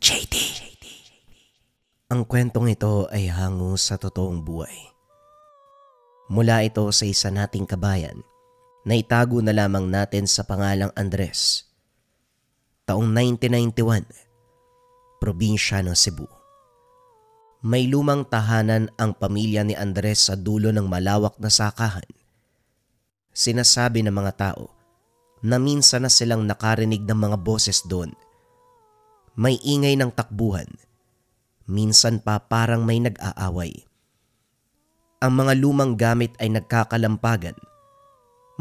JD. Ang kwentong ito ay hango sa totoong buhay. Mula ito sa isa nating kabayan na itago na lamang natin sa pangalang Andres. Taong 1991, probinsya ng Cebu. May lumang tahanan ang pamilya ni Andres sa dulo ng malawak na sakahan. Sinasabi ng mga tao na minsan na silang nakarinig ng mga boses doon. May ingay ng takbuhan. Minsan pa parang may nag-aaway. Ang mga lumang gamit ay nagkakalampagan.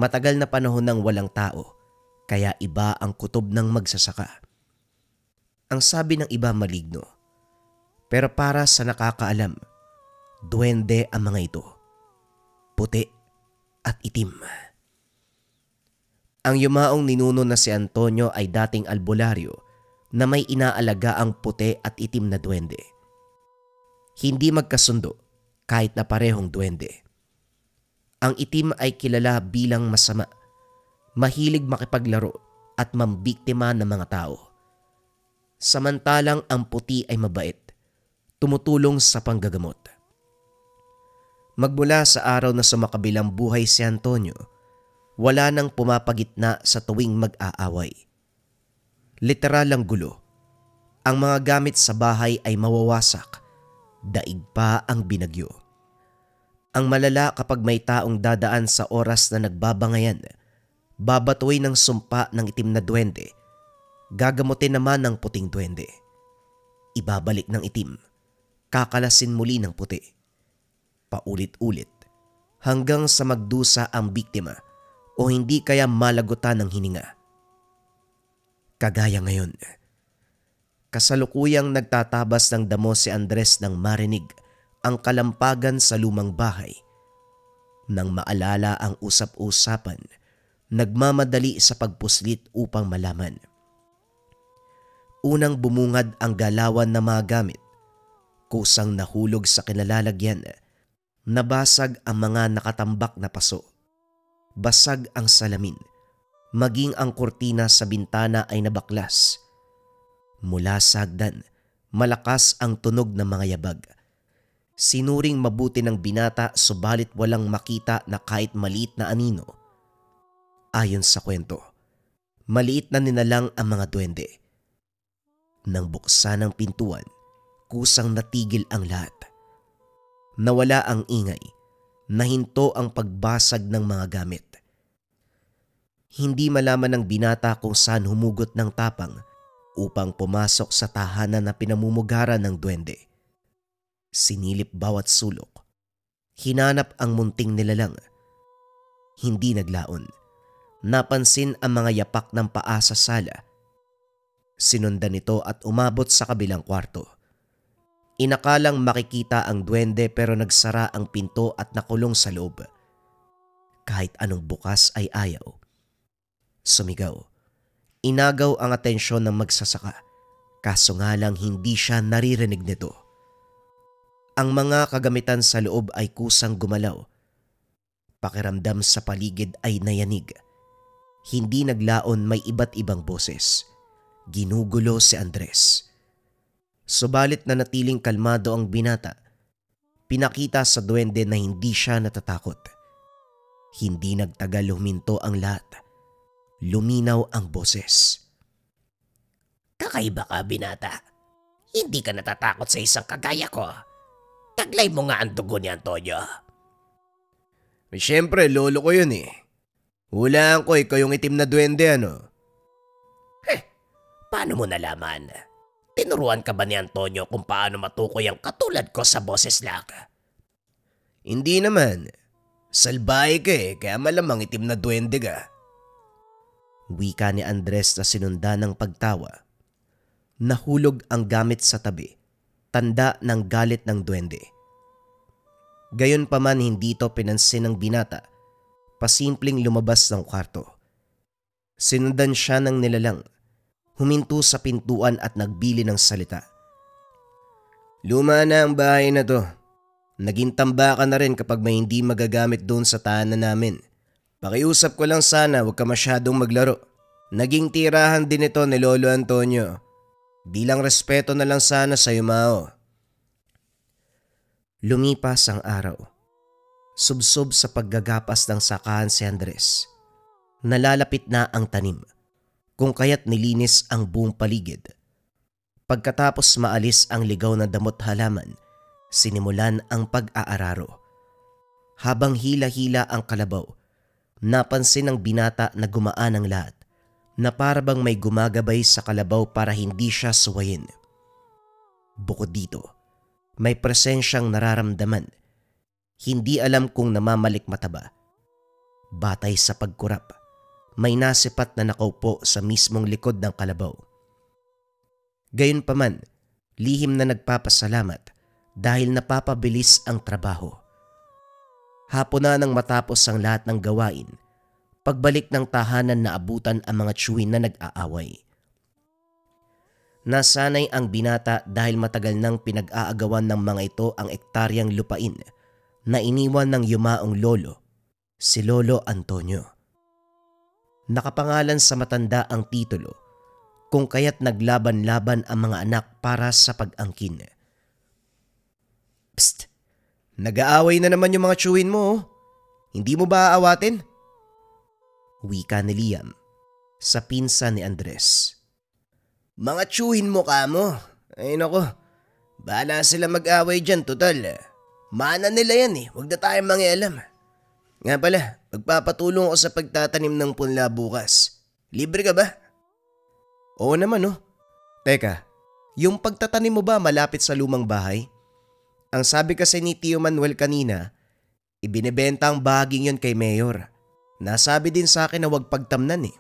Matagal na panahon ng walang tao, kaya iba ang kutob ng magsasaka. Ang sabi ng iba maligno, pero para sa nakakaalam, duwende ang mga ito. Puti at itim. Ang yumaong ninuno na si Antonio ay dating albularyo na may inaalaga ang puti at itim na duwende. Hindi magkasundo kahit na parehong duwende. Ang itim ay kilala bilang masama, mahilig makipaglaro at mambiktima ng mga tao. Samantalang ang puti ay mabait, tumutulong sa panggagamot. Magmula sa araw na sumakabilang buhay si Antonio, wala nang pumapagitna sa tuwing mag-aaway. Literal ang gulo. Ang mga gamit sa bahay ay mawawasak. Daig pa ang binagyo. Ang malala kapag may taong dadaan sa oras na nagbabangayan, babatuin ng sumpa ng itim na duwende. Gagamutin naman ng puting duwende. Ibabalik ng itim. Kakalasin muli ng puti. Paulit-ulit. Hanggang sa magdusa ang biktima o hindi kaya malagutan ng hininga. Kagaya ngayon, kasalukuyang nagtatabas ng damo si Andres nang marinig ang kalampagan sa lumang bahay. Nang maalala ang usap-usapan, nagmamadali sa pagpuslit upang malaman. Unang bumungad ang galawan na mga gamit. Kusang nahulog sa kinalalagyan. Nabasag ang mga nakatambak na paso. Basag ang salamin. Maging ang kurtina sa bintana ay nabaklas. Mula sa hagdan, malakas ang tunog ng mga yabag. Sinuring mabuti ng binata subalit walang makita na kahit maliit na anino. Ayon sa kwento, maliit na ninalang ang mga duwende. Nang buksan ang pintuan, kusang natigil ang lahat. Nawala ang ingay, nahinto ang pagbasag ng mga gamit. Hindi malaman ng binata kung saan humugot ng tapang upang pumasok sa tahanan na pinamumugaran ng duwende. Sinilip bawat sulok. Hinanap ang munting nilalang. Hindi naglaon. Napansin ang mga yapak ng paa sa sala. Sinundan ito at umabot sa kabilang kwarto. Inakalang makikita ang duwende pero nagsara ang pinto at nakulong sa loob. Kahit anong bukas ay ayaw. Sumigaw. Inagaw ang atensyon ng magsasaka, kaso nga lang hindi siya naririnig nito. Ang mga kagamitan sa loob ay kusang gumalaw. Pakiramdam sa paligid ay nayanig. Hindi naglaon, may iba't ibang boses. Ginugulo si Andres. Subalit na natiling kalmado ang binata, pinakita sa duwende na hindi siya natatakot. Hindi nagtagal huminto ang lahat. Luminaw ang boses. Kakaiba ka, binata. Hindi ka natatakot sa isang kagaya ko. Taglay mo nga ang dugo ni Antonio. Siyempre, lolo ko yun eh. Hulaan ko ikaw yung itim na duwende ano. Paano mo nalaman? Tinuruan ka ba ni Antonio kung paano matukoy ang katulad ko sa boses lang? Hindi naman. Salbahe ka eh, kaya malamang itim na duwende ka. Wika ni Andres na sinundan ng pagtawa. Nahulog ang gamit sa tabi, tanda ng galit ng duwende. Gayunpaman hindi ito pinansin ng binata, pasimpleng lumabas ng kwarto. Sinundan siya ng nilalang, huminto sa pintuan at nagbili ng salita. Luma na ang bahay na to. Naging tambakan na rin kapag may hindi magagamit doon sa tahanan namin. Pakiusap ko lang sana huwag ka masyadong maglaro. Naging tirahan din ito ni Lolo Antonio. Bilang respeto na lang sana sa Mao. Lumipas ang araw. Subsob sa paggagapas ng sakahan si Andres. Nalalapit na ang tanim, kung kaya't nilinis ang buong paligid. Pagkatapos maalis ang ligaw na damot halaman, sinimulan ang pag-aararo. Habang hila-hila ang kalabaw, napansin ng binata na gumaan ang lahat, na parabang may gumagabay sa kalabaw para hindi siya suwayin. Bukod dito, may presensyang nararamdaman. Hindi alam kung namamalikmata ba. Batay sa pagkurap, may nasipat na nakaupo sa mismong likod ng kalabaw. Gayunpaman, lihim na nagpapasalamat dahil napapabilis ang trabaho. Hapon na nang matapos ang lahat ng gawain, pagbalik ng tahanan na abutan ang mga tiyuhin na nag-aaway. Nasanay ang binata dahil matagal nang pinag-aagawan ng mga ito ang ektaryang lupain na iniwan ng yumaong lolo, si Lolo Antonio. Nakapangalan sa matanda ang titulo, kung kaya't naglaban-laban ang mga anak para sa pag-angkin. Psst! Nag-aaway na naman yung mga tiyuhin mo, oh. Hindi mo ba aawatin? Wika ni Liam sa pinsan ni Andres. Mga tiyuhin mo ka mo. Ay nako, bahala sila mag-away dyan, total. Mana nila yan eh, huwag na tayong mangialam. Nga pala, magpapatulong ako sa pagtatanim ng punla bukas. Libre ka ba? Oo naman oh. Teka, yung pagtatanim mo ba malapit sa lumang bahay? Ang sabi kasi ni Tio Manuel kanina, ibinebenta ang bahaging yon kay Mayor. Nasabi din sa akin na huwag pagtamnan eh.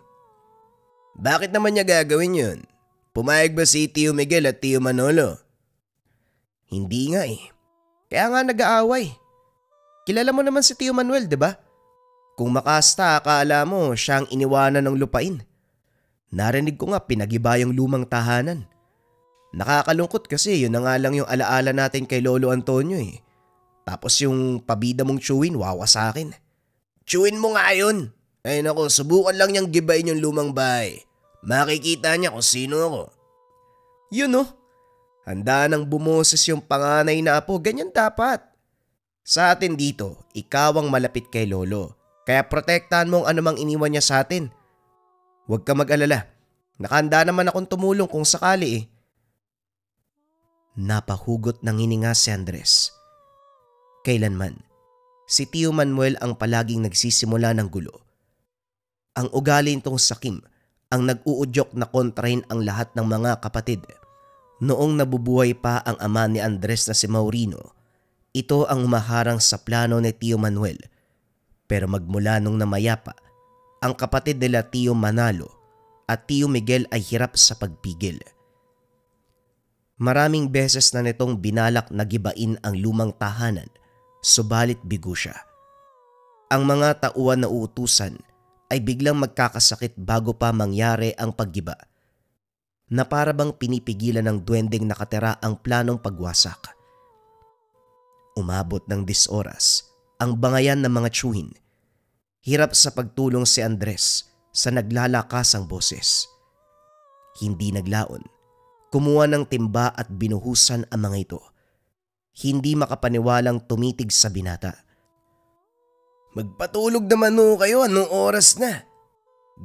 Bakit naman niya gagawin yun? Pumayag ba si Tio Miguel at Tio Manolo? Hindi nga eh. Kaya nga nag-aaway. Kilala mo naman si Tio Manuel, di ba? Kung makasta, akala mo siya ang iniwanan ng lupain. Narinig ko nga pinagiba yung lumang tahanan. Nakakalungkot kasi yun na nga lang yung alaala natin kay Lolo Antonio eh. Tapos yung pabida mong tiyuhin, wawa sa akin. Tiyuhin mo nga yun. Ay nako, subukan lang niyang gibayin yung lumang bahay. Makikita niya kung sino ako. Yun oh. Handa nang bumoses yung panganay na apo, ganyan dapat. Sa atin dito, ikaw ang malapit kay Lolo. Kaya protektahan mo ang anumang iniwan niya sa atin. Huwag ka mag-alala. Nakahanda naman akong tumulong kung sakali eh. Napahugot ng hininga si Andres. Kailanman, si Tio Manuel ang palaging nagsisimula ng gulo. Ang ugali nitong sakim ang nag-uudyok na kontrahin ang lahat ng mga kapatid. Noong nabubuhay pa ang ama ni Andres na si Maurino, ito ang umaharang sa plano ni Tio Manuel. Pero magmula nung namayapa, ang kapatid nila Tio Manalo at Tio Miguel ay hirap sa pagpigil. Maraming beses na nitong binalak na gibain ang lumang tahanan, subalit bigo siya. Ang mga tauhan na uutusan ay biglang magkakasakit bago pa mangyari ang paggiba, na para bang pinipigilan ng duwendeng nakatira ang planong pagwasak. Umabot ng 10 oras ang bangayan ng mga tiyuhin. Hirap sa pagtulong si Andres sa naglalakasang boses. Hindi naglaon. Kumuha ng timba at binuhusan ang mga ito. Hindi makapaniwalang tumitig sa binata. Magpatulog naman ho kayo, anong oras na?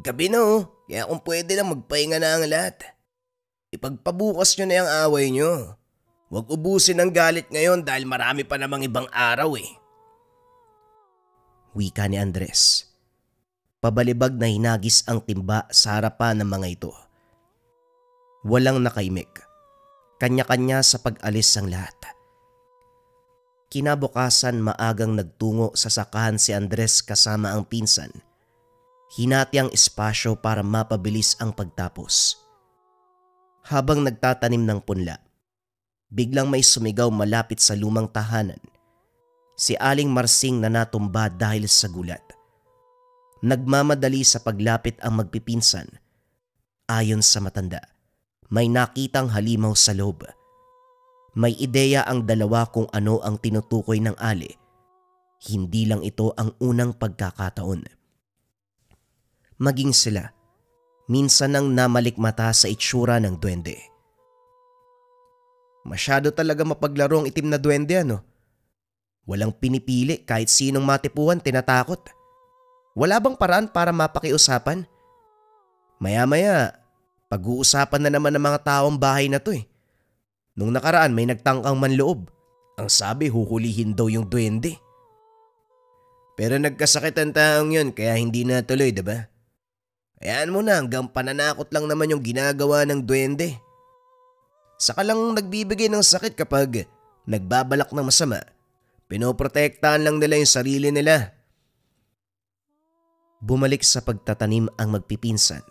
Gabi na ho, kaya kung pwede lang magpahinga na ang lahat. Ipagpabukas nyo na yung away nyo. Huwag ubusin ang galit ngayon dahil marami pa namang ibang araw eh. Wika ni Andres. Pabalibag na hinagis ang timba sa harapan ng mga ito. Walang nakaimik. Kanya-kanya sa pag-alis ang lahat. Kinabukasan maagang nagtungo sa sakahan si Andres kasama ang pinsan. Hinati ang espasyo para mapabilis ang pagtapos. Habang nagtatanim ng punla, biglang may sumigaw malapit sa lumang tahanan. Si Aling Marsing na natumba dahil sa gulat. Nagmamadali sa paglapit ang magpipinsan. Ayon sa matanda, may nakitang halimaw sa loob. May ideya ang dalawa kung ano ang tinutukoy ng ali. Hindi lang ito ang unang pagkakataon. Maging sila, minsan nang namalikmata sa itsura ng duwende. Masyado talaga mapaglaro ang itim na duwende ano. Walang pinipili kahit sinong matipuhan tinatakot. Wala bang paraan para mapakiusapan? Maya-maya, pag-uusapan na naman ng mga taong bahay na to eh. Nung nakaraan may nagtangkang manloob. Ang sabi huhulihin daw yung duwende. Pero nagkasakit ang taong yun kaya hindi natuloy, diba? Ayan mo na, hanggang pananakot lang naman yung ginagawa ng duwende. Saka lang nagbibigay ng sakit kapag nagbabalak ng masama. Pinoprotektahan lang nila yung sarili nila. Bumalik sa pagtatanim ang magpipinsan.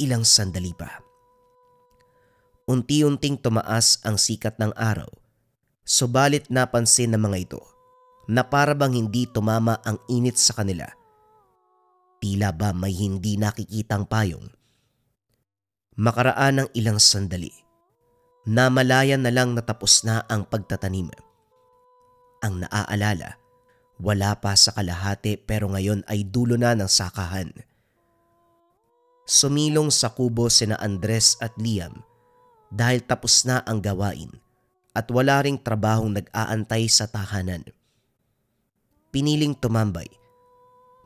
Ilang sandali pa. Unti-unting tumaas ang sikat ng araw. Subalit napansin ng mga ito na para bang hindi tumama ang init sa kanila. Tila ba may hindi nakikitang payong. Makaraan ng ilang sandali. Namalayan na lang natapos na ang pagtatanim. Ang naaalala, wala pa sa kalahati pero ngayon ay dulo na ng sakahan. Sumilong sa kubo sina Andres at Liam dahil tapos na ang gawain at wala ring trabahong nag-aantay sa tahanan. Piniling tumambay.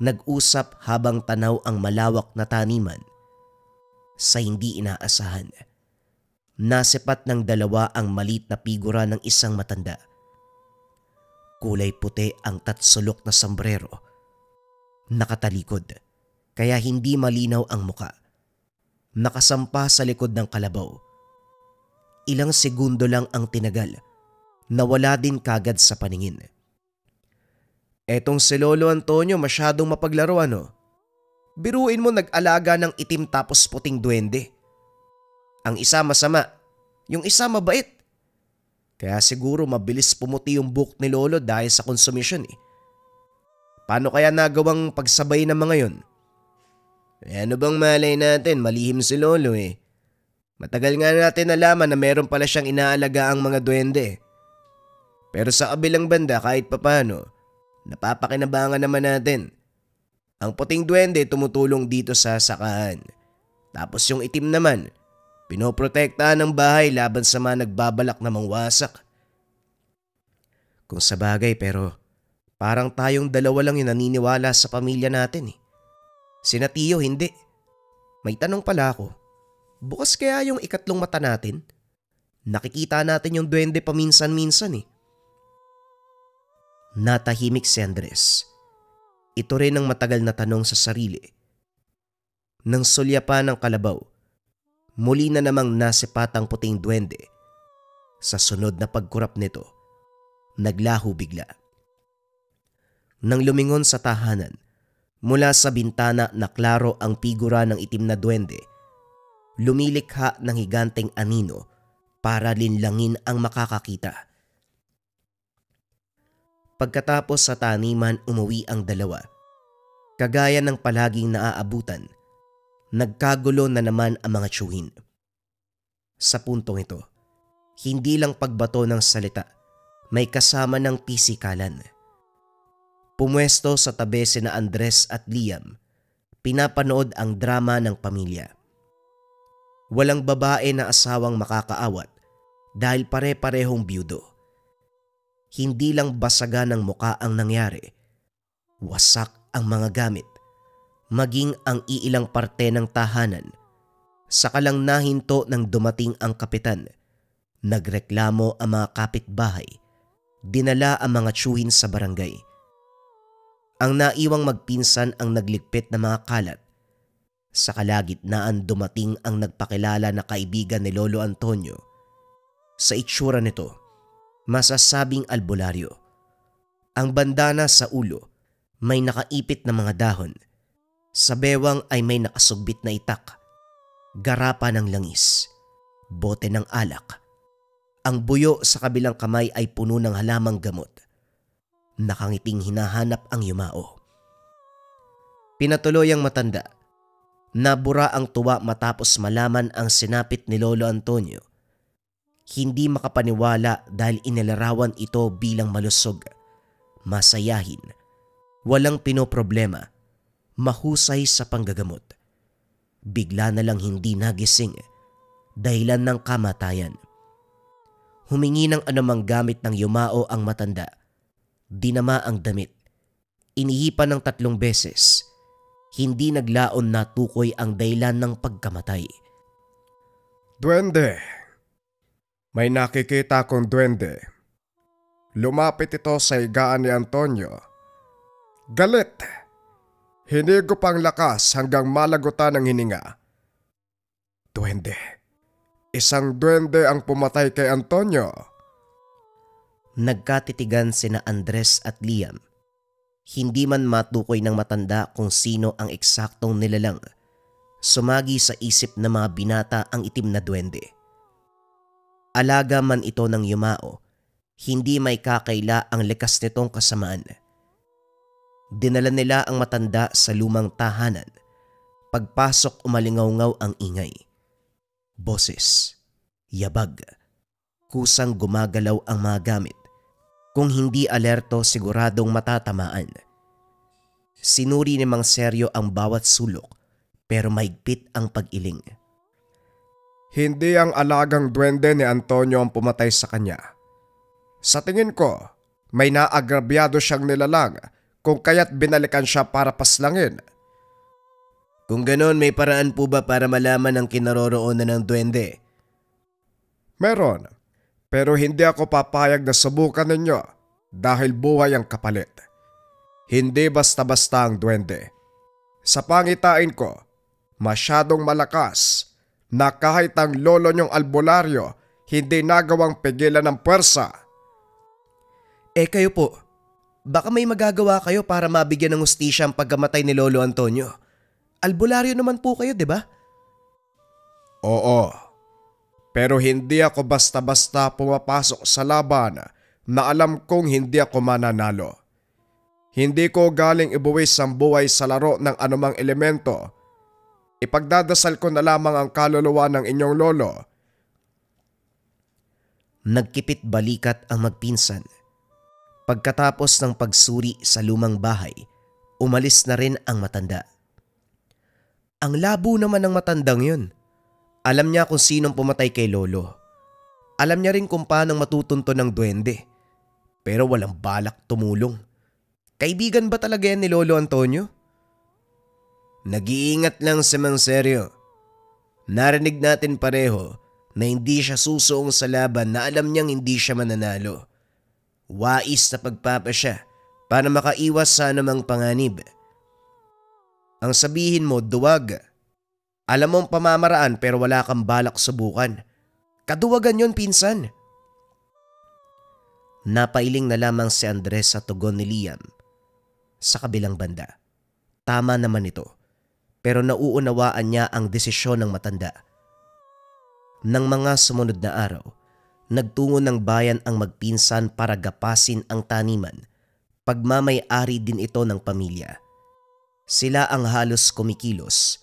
Nag-usap habang tanaw ang malawak na taniman. Sa hindi inaasahan, nasipat ng dalawa ang maliit na figura ng isang matanda. Kulay puti ang tatsulok na sombrero. Nakatalikod, kaya hindi malinaw ang muka. Nakasampa sa likod ng kalabaw. Ilang segundo lang ang tinagal, nawala din kagad sa paningin. Etong si Lolo Antonio masyadong mapaglaro ano? Biruin mo nag-alaga ng itim tapos puting duwende. Ang isa masama, yung isa mabait. Kaya siguro mabilis pumuti yung buhok ni Lolo dahil sa konsumisyon eh. Paano kaya nagawang pagsabay ng mga yon? Ano bang malay natin, malihim si Lolo eh. Matagal nga natin nalaman na meron pala siyang inaalaga ang mga duwende. Pero sa kabilang banda kahit papano, napapakinabangan naman natin. Ang puting duwende tumutulong dito sa sakahan. Tapos yung itim naman, pinoprotektahan ng bahay laban sa mga nagbabalak na mangwasak. Kung sa bagay pero parang tayong dalawa lang yung naniniwala sa pamilya natin eh. Sina Tiyo hindi. May tanong pala ako. Bukas kaya yung ikatlong mata natin? Nakikita natin yung duwende paminsan-minsan eh. Natahimik si Andres. Ito rin ang matagal na tanong sa sarili. Nang sulyapan ng kalabaw, muli na namang nasipat ang puting duwende. Sa sunod na pagkurap nito, naglaho bigla. Nang lumingon sa tahanan, mula sa bintana na klaro ang figura ng itim na duwende, lumilikha ng higanteng anino para linlangin ang makakakita. Pagkatapos sa taniman umuwi ang dalawa. Kagaya ng palaging naaabutan, nagkagulo na naman ang mga tiyuhin. Sa puntong ito, hindi lang pagbato ng salita, may kasama ng pisikalan. Pumwesto sa tabi sina Andres at Liam, pinapanood ang drama ng pamilya. Walang babae na asawang makakaawat dahil pare-parehong byudo. Hindi lang basaga ng muka ang nangyari, wasak ang mga gamit, maging ang iilang parte ng tahanan. Saka lang nahinto nang dumating ang kapitan. Nagreklamo ang mga kapitbahay, dinala ang mga tiyuhin sa barangay. Ang naiwang magpinsan ang nagligpit ng mga kalat. Sa kalagitnaan dumating ang nagpakilala na kaibigan ni Lolo Antonio. Sa itsura nito, masasabing albularyo. Ang bandana sa ulo, may nakaipit na mga dahon. Sa bewang ay may nakasugbit na itak. Garapa ng langis. Bote ng alak. Ang buyo sa kabilang kamay ay puno ng halamang gamot. Nakangiting hinahanap ang yumao. Pinatuloy ang matanda. Nabura ang tuwa matapos malaman ang sinapit ni Lolo Antonio. Hindi makapaniwala dahil inilarawan ito bilang malusog, masayahin, walang pinoproblema, mahusay sa panggagamot. Bigla na lang hindi nagising, dahilan ng kamatayan. Humingi ng anumang gamit ng yumao ang matanda. Dinama ang damit. Inihipan ng 3 beses. Hindi naglaon na tukoy ang dahilan ng pagkamatay. Duwende. May nakikita kong duwende. Lumapit ito sa higaan ni Antonio. Galit. Hinigop ang lakas hanggang malagutan ang hininga. Duwende. Isang duwende ang pumatay kay Antonio. Nagkatitigan sina Andres at Liam. Hindi man matukoy ng matanda kung sino ang eksaktong nilalang. Sumagi sa isip ng mga binata ang itim na duwende. Alaga man ito ng yumao, hindi may kakaila ang likas nitong kasamaan. Dinala nila ang matanda sa lumang tahanan. Pagpasok umalingaw-ngaw ang ingay. Boses, yabag, kusang gumagalaw ang mga gamit. Kung hindi alerto, siguradong matatamaan. Sinuri ni Mang Seryo ang bawat sulok, pero maigpit ang pag-iling. Hindi ang alagang duwende ni Antonio ang pumatay sa kanya. Sa tingin ko, may naagrabyado siyang nilalang kung kaya't binalikan siya para paslangin. Kung ganon, may paraan po ba para malaman ang kinaroroonan ng duwende? Meron, pero hindi ako papayag na subukan ninyo dahil buhay ang kapalit. Hindi basta-basta ang duwende. Sa pangitain ko, masyadong malakas na kahit ang lolo niyong albularyo hindi nagawang pigilan ng puwersa. Kayo po, baka may magagawa kayo para mabigyan ng hustisya ang pagkamatay ni Lolo Antonio. Albularyo naman po kayo, di ba? Oo, pero hindi ako basta-basta pumapasok sa laban na alam kong hindi ako mananalo. Hindi ko galing ibuwis ang buhay sa laro ng anumang elemento. Ipagdadasal ko na lamang ang kaluluwa ng inyong lolo. Nagkipit balikat ang magpinsan. Pagkatapos ng pagsuri sa lumang bahay, umalis na rin ang matanda. Ang labo naman ng matandang yun. Alam niya kung sinong pumatay kay lolo. Alam niya rin kung paano matutunto ng duwende. Pero walang balak tumulong. Kaibigan ba talaga yan ni Lolo Antonio? Nag-iingat lang si Mang Seryo. Narinig natin pareho na hindi siya susuong sa laban na alam niyang hindi siya mananalo. Wais na pagpapasya para makaiwas sa anumang panganib. Ang sabihin mo, duwag. Alam mo ang pamamaraan pero wala kang balak subukan. Kaduwagan yon, pinsan. Napailing na lamang si Andres sa tugon ni Liam. Sa kabilang banda, tama naman ito. Pero nauunawaan niya ang desisyon ng matanda. Nang mga sumunod na araw, nagtungo ng bayan ang magpinsan para gapasin ang taniman. Pagmamay-ari din ito ng pamilya. Sila ang halos kumikilos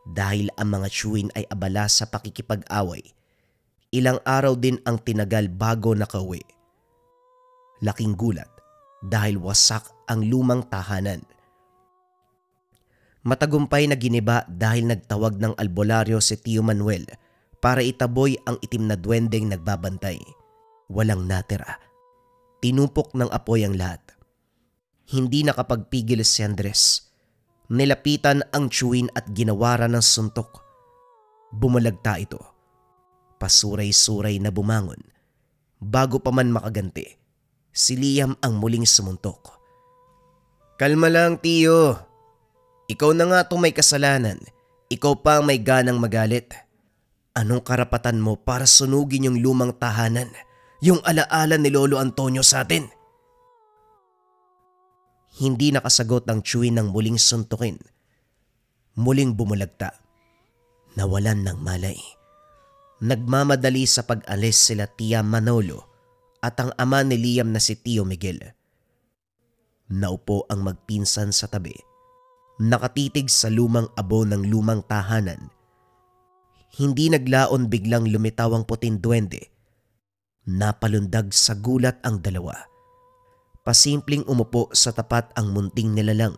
dahil ang mga tiyuhin ay abala sa pakikipag-away. Ilang araw din ang tinagal bago nakauwi. Laking gulat dahil wasak ang lumang tahanan. Matagumpay na giniba dahil nagtawag ng albularyo si Tio Manuel para itaboy ang itim na duwendeng nagbabantay. Walang natira. Tinupok ng apoy ang lahat. Hindi nakapagpigil si Andres. Nilapitan ang tiyuhin at ginawaran ng suntok. Bumalagta ito. Pasuray-suray na bumangon. Bago pa man makaganti, si Liam ang muling sumuntok. Kalma lang, Tio. Ikaw na nga itong may kasalanan. Ikaw pa ang may ganang magalit. Anong karapatan mo para sunugin yung lumang tahanan? Yung alaala ni Lolo Antonio sa atin? Hindi nakasagot ang tiyuhin ng muling suntukin. Muling bumulagta. Nawalan ng malay. Nagmamadali sa pag-alis sila Tia Manolo at ang ama ni Liam na si Tio Miguel. Naupo ang magpinsan sa tabi. Nakatitig sa lumang abo ng lumang tahanan. Hindi naglaon biglang lumitaw ang puting duwende. Napalundag sa gulat ang dalawa. Pasimpleng umupo sa tapat ang munting nilalang.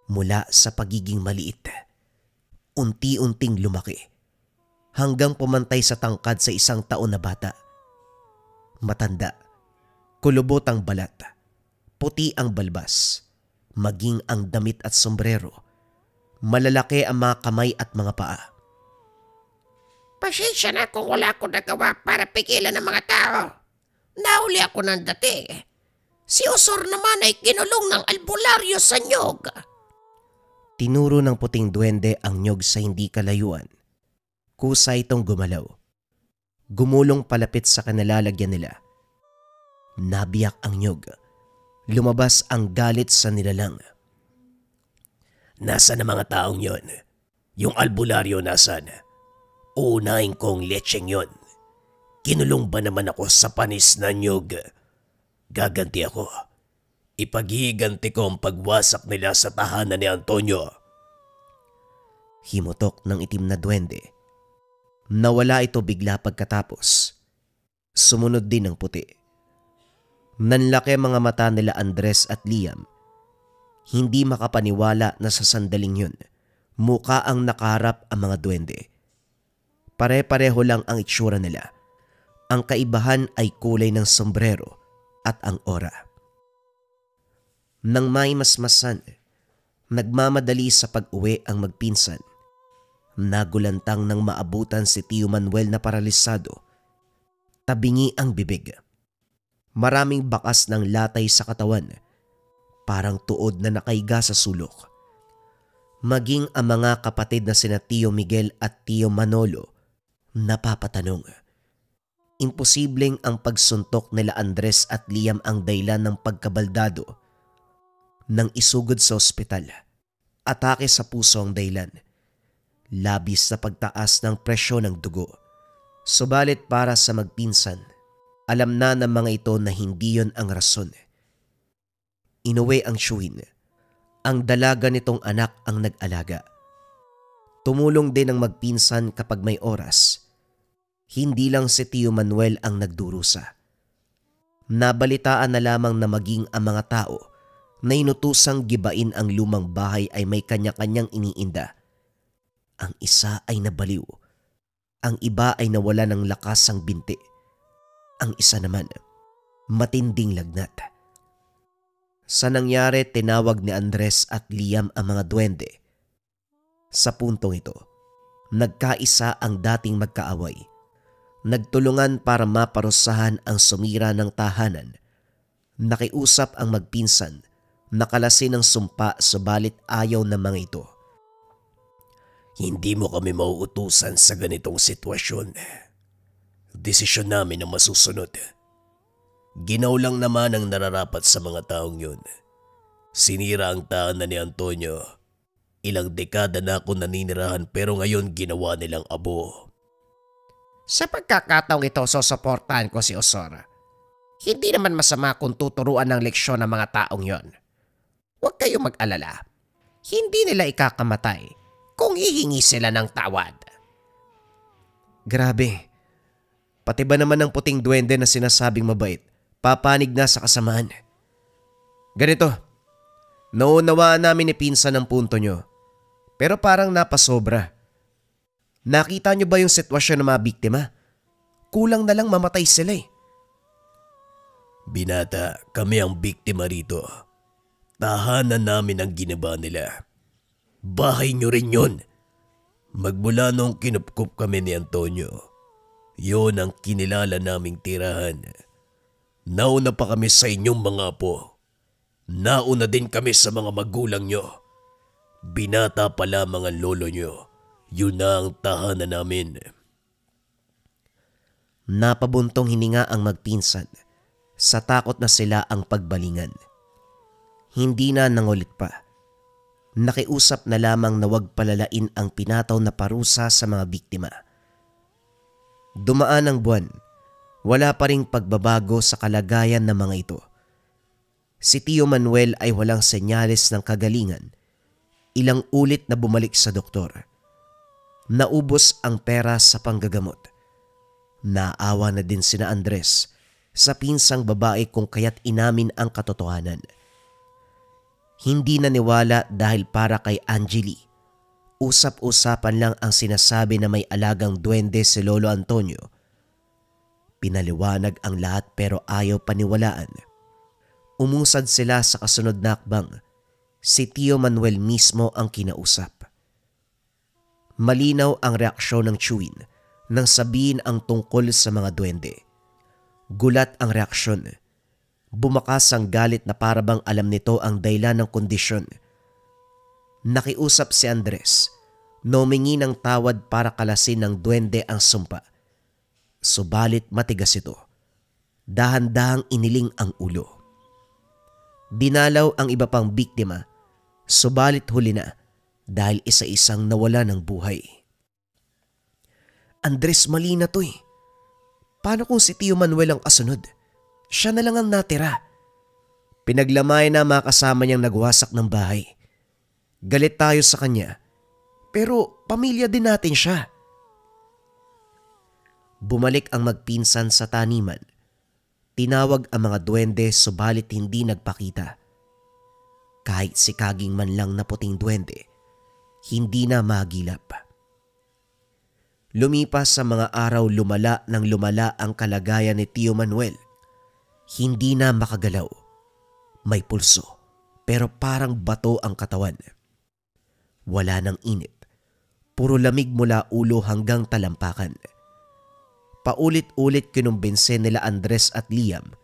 Mula sa pagiging maliit, unti-unting lumaki hanggang pumantay sa tangkad sa 1 taon na bata. Matanda, kulubot ang balat, puti ang balbas, maging ang damit at sombrero. Malalaki ang mga kamay at mga paa. Pasensya na kung wala akong nagawa para pigilan ng mga tao. Nahuli ako ng dati. Si Osor naman ay kinulong ng albularyo sa nyog. Tinuro ng puting duwende ang nyog sa hindi kalayuan. Kusa itong gumalaw. Gumulong palapit sa kanalalagyan nila. Nabiyak ang nyog. Lumabas ang galit sa nilalang. Nasaan ang mga taong yon? Yung albularyo nasaan? Uunahin kong lecheng yon. Kinulong ba naman ako sa panis na nyog? Gaganti ako. Ipaghiganti ko ang pagwasak nila sa tahanan ni Antonio. Himutok ng itim na duwende. Nawala ito bigla pagkatapos. Sumunod din ang puti. Nanlaki mga mata nila Andres at Liam. Hindi makapaniwala na sa sandaling yun, mukha ang nakaharap ang mga duwende. Pare-pareho lang ang itsura nila. Ang kaibahan ay kulay ng sombrero at ang aura. Nang may masmasan, nagmamadali sa pag-uwi ang magpinsan. Nagulantang nang maabutan si Tio Manuel na paralisado. Tabingi ang bibig. Maraming bakas ng latay sa katawan. Parang tuod na nakaiga sa sulok. Maging ang mga kapatid na sina Tio Miguel at Tio Manolo napapatanong. Imposibleng ang pagsuntok nila Andres at Liam ang dahilan ng pagkabaldado. Nang isugod sa ospital, atake sa puso ang dahilan. Labis sa pagtaas ng presyon ng dugo. Subalit para sa magpinsan, alam na ng mga ito na hindi yon ang rason. Inuwi ang Shuin. Ang dalaga nitong anak ang nag-alaga. Tumulong din ang magpinsan kapag may oras. Hindi lang si Tio Manuel ang nagdurusa. Nabalitaan na lamang na maging ang mga tao na inutusang gibain ang lumang bahay ay may kanya-kanyang iniinda. Ang isa ay nabaliw. Ang iba ay nawala ng lakas ang binti. Ang isa naman, matinding lagnat. Sa nangyari, tinawag ni Andres at Liam ang mga duwende. Sa puntong ito, nagkaisa ang dating magkaaway. Nagtulungan para maparusahan ang sumira ng tahanan. Nakiusap ang magpinsan, nakalasin ng sumpa subalit ayaw ng mga ito. Hindi mo kami mauutusan sa ganitong sitwasyon. Desisyon namin ang masusunod. Ginaw lang naman ang nararapat sa mga taong yun. Sinira ang tahanan ni Antonio. Ilang dekada na ako naninirahan pero ngayon ginawa nilang abo. Sa pagkakataong ito, susuportahan ko si Osor. Hindi naman masama kung tuturuan ng leksyon ng mga taong yon. Huwag kayong mag-alala. Hindi nila ikakamatay kung hihingi sila ng tawad. Grabe. Pati ba naman ang puting duwende na sinasabing mabait, papanig na sa kasamaan? Ganito, naunawaan namin ni pinsan ang punto nyo, pero parang napasobra. Nakita nyo ba yung sitwasyon ng mga biktima? Kulang na lang mamatay sila eh. Binata, kami ang biktima rito. Tahanan namin ang ginawa nila. Bahay nyo rin yun. Magmula nung kinupkup kami ni Antonio, yun ang kinilala naming tirahan. Nauna pa kami sa inyong mga apo. Nauna din kami sa mga magulang nyo. Binata pa lamang ang lolo nyo. Yun na ang tahanan namin. Napabuntong hininga ang magpinsan sa takot na sila ang pagbalingan. Hindi na nangulit pa. Nakiusap na lamang na wag palalain ang pinataw na parusa sa mga biktima. Dumaan ang buwan, wala pa ring pagbabago sa kalagayan ng mga ito. Si Tio Manuel ay walang senyales ng kagalingan. Ilang ulit na bumalik sa doktor. Naubos ang pera sa panggagamot. Naawa na din sina Andres sa pinsang babae kung kaya't inamin ang katotohanan. Hindi naniwala dahil para kay Angeli. Usap-usapan lang ang sinasabi na may alagang duwende si Lolo Antonio. Pinaliwanag ang lahat pero ayaw paniwalaan. Umusad sila sa kasunod na akbang. Si Tio Manuel mismo ang kinausap. Malinaw ang reaksyon ng Chewin nang sabihin ang tungkol sa mga duwende. Gulat ang reaksyon. Bumakas ang galit na parabang alam nito ang dahilan ng kondisyon. Nakiusap si Andres na humingi ng tawad para kalasin ng duwende ang sumpa. Subalit matigas ito. Dahan-dahang iniling ang ulo. Dinalaw ang iba pang biktima, subalit huli na dahil isa-isang nawala ng buhay. Andres, mali na to eh. Paano kung si Tio Manuel ang kasunod? Siya na lang ang natira. Pinaglamay na mga kasama niyang nagwasak ng bahay. Galit tayo sa kanya, pero pamilya din natin siya. Bumalik ang magpinsan sa taniman. Tinawag ang mga duwende subalit hindi nagpakita. Kahit si Kaging man lang na puting duwende, hindi na magilap. Lumipas sa mga araw, lumala ng lumala ang kalagayan ni Tio Manuel. Hindi na makagalaw. May pulso, pero parang bato ang katawan. Wala ng init. Puro lamig mula ulo hanggang talampakan. Paulit-ulit kinumbinse nila Andres at Liam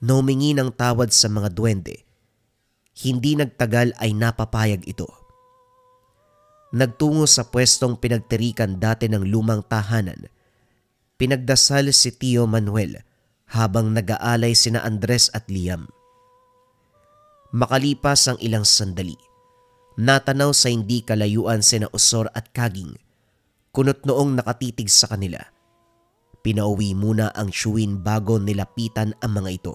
na humingi ng tawad sa mga duwende. Hindi nagtagal ay napapayag ito. Nagtungo sa pwestong pinagtirikan dati ng lumang tahanan. Pinagdasal si Tio Manuel habang nag-aalay sina Andres at Liam. Makalipas ang ilang sandali, natanaw sa hindi kalayuan sina Osor at Kaging. Kunot noong nakatitig sa kanila. Pinauwi muna ang Chewin bago nilapitan ang mga ito.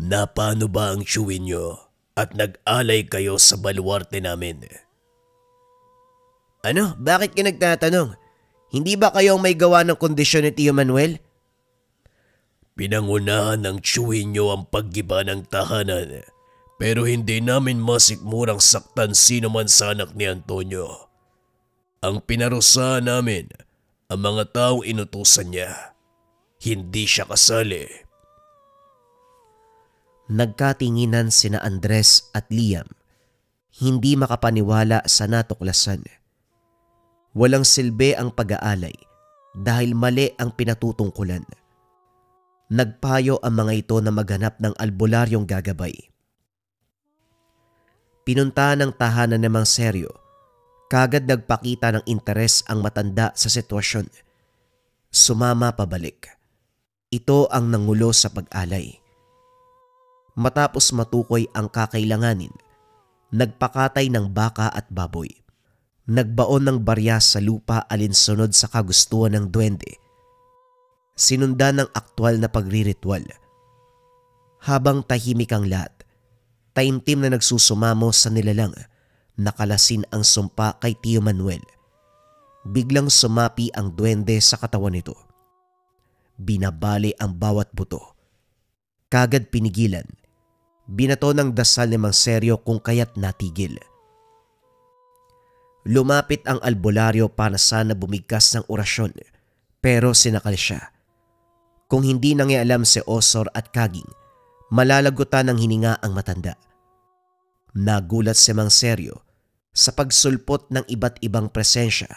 Napano ba ang Chewin nyo at nag-alay kayo sa baluarte namin? Ano? Bakit ka nagtatanong? Hindi ba kayo ang may gawa ng kondisyon ni Tio Manuel? Pinangunahan ng Chewin nyo ang paggiba ng tahanan, pero hindi namin masikmurang saktan sino man sa anak ni Antonio. Ang pinarusahan namin ang mga taong inutusan niya. Hindi siya kasali. Nagkatinginan sina Andres at Liam. Hindi makapaniwala sa natuklasan. Walang silbi ang pag-aalay dahil mali ang pinatutungkulan. Nagpayo ang mga ito na maghanap ng albularyong gagabay. Pinuntahan ng tahanan ng Mang Seryo. Kagad nagpakita ng interes ang matanda sa sitwasyon. Sumama pabalik. Ito ang nangulo sa pag-alay. Matapos matukoy ang kakailanganin, nagpakatay ng baka at baboy. Nagbaon ng barya sa lupa alinsunod sa kagustuhan ng duwende. Sinundan ng aktwal na pagriritual. Habang tahimik ang lahat, taimtim na nagsusumamo sa nilalang, nakalasin ang sumpa kay Tio Manuel. Biglang sumapi ang duwende sa katawan nito. Binabali ang bawat buto. Kagad pinigilan. Binato ng dasal ni Mang Seryo kung kaya't natigil. Lumapit ang albularyo para sana bumigkas ng orasyon, pero sinakal siya. Kung hindi nangialam si Osor at Kaging, malalagutan ng hininga ang matanda. Nagulat si Mang Seryo sa pagsulpot ng iba't ibang presensya.